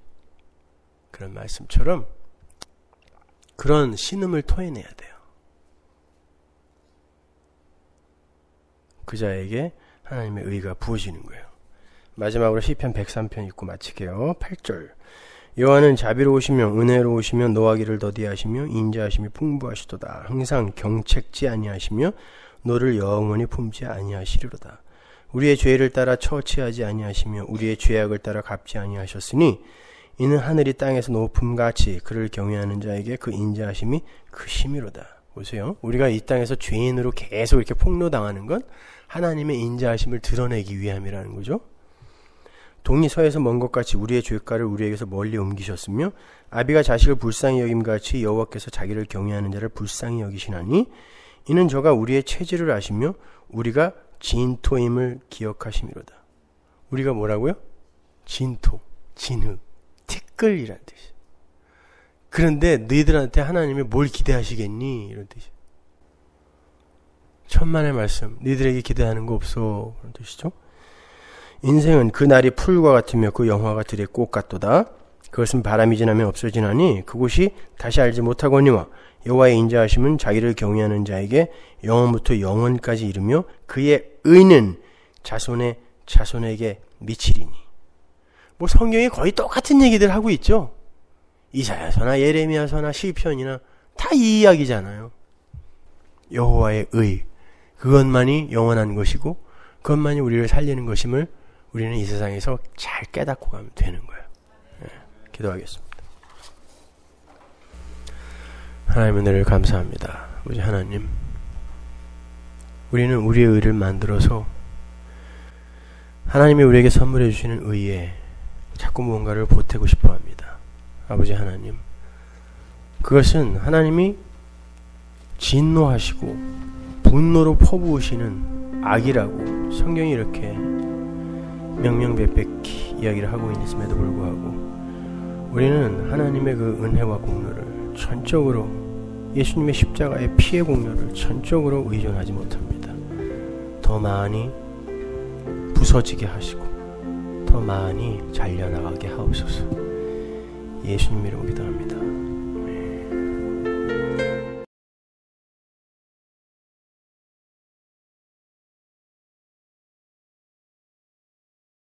S1: 그런 말씀처럼 그런 신음을 토해내야 돼요. 그 자에게 하나님의 의가 부어지는 거예요. 마지막으로 시편 103편 읽고 마치게요. 8절 여호와는 자비로우시며 은혜로우시며 노하기를 더디하시며 인자하심이 풍부하시도다. 항상 경책지 아니하시며 너를 영원히 품지 아니하시리로다. 우리의 죄를 따라 처치하지 아니하시며 우리의 죄악을 따라 갚지 아니하셨으니 이는 하늘이 땅에서 높음같이 그를 경외하는 자에게 그 인자하심이 크심이로다. 보세요. 우리가 이 땅에서 죄인으로 계속 이렇게 폭로당하는 건 하나님의 인자하심을 드러내기 위함이라는 거죠. 동이 서에서 먼 것 같이 우리의 죄가를 우리에게서 멀리 옮기셨으며 아비가 자식을 불쌍히 여김같이 여호와께서 자기를 경외하는 자를 불쌍히 여기시나니 이는 저가 우리의 체질을 아시며 우리가 진토임을 기억하심이로다. 우리가 뭐라고요? 진토, 진흙, 티끌이란 뜻이에요. 그런데 너희들한테 하나님이 뭘 기대하시겠니? 이런 뜻이에요. 천만의 말씀, 너희들에게 기대하는 거 없어. 그런 뜻이죠. 인생은 그 날이 풀과 같으며 그 영화가 들의 꽃 같도다. 그것은 바람이 지나면 없어지나니 그곳이 다시 알지 못하거니와 여호와의 인자하심은 자기를 경외하는 자에게 영원부터 영원까지 이르며 그의 의는 자손의 자손에게 미치리니. 뭐 성경에 거의 똑같은 얘기들 하고 있죠. 이사야서나 예레미야서나 시편이나 다 이 이야기잖아요. 여호와의 의, 그것만이 영원한 것이고 그것만이 우리를 살리는 것임을 우리는 이 세상에서 잘 깨닫고 가면 되는 거예요. 네, 기도하겠습니다. 하나님의 은혜를 감사합니다. 아버지 하나님, 우리는 우리의 의를 만들어서 하나님이 우리에게 선물해 주시는 의에 자꾸 무언가를 보태고 싶어 합니다. 아버지 하나님, 그것은 하나님이 진노하시고 분노로 퍼부으시는 악이라고 성경이 이렇게 명명백백히 이야기를 하고 있음에도 불구하고 우리는 하나님의 그 은혜와 공로를 전적으로, 예수님의 십자가의 피의 공로를 전적으로 의존하지 못합니다. 더 많이 부서지게 하시고 더 많이 잘려나가게 하옵소서. 예수님 이름으로 기도합니다.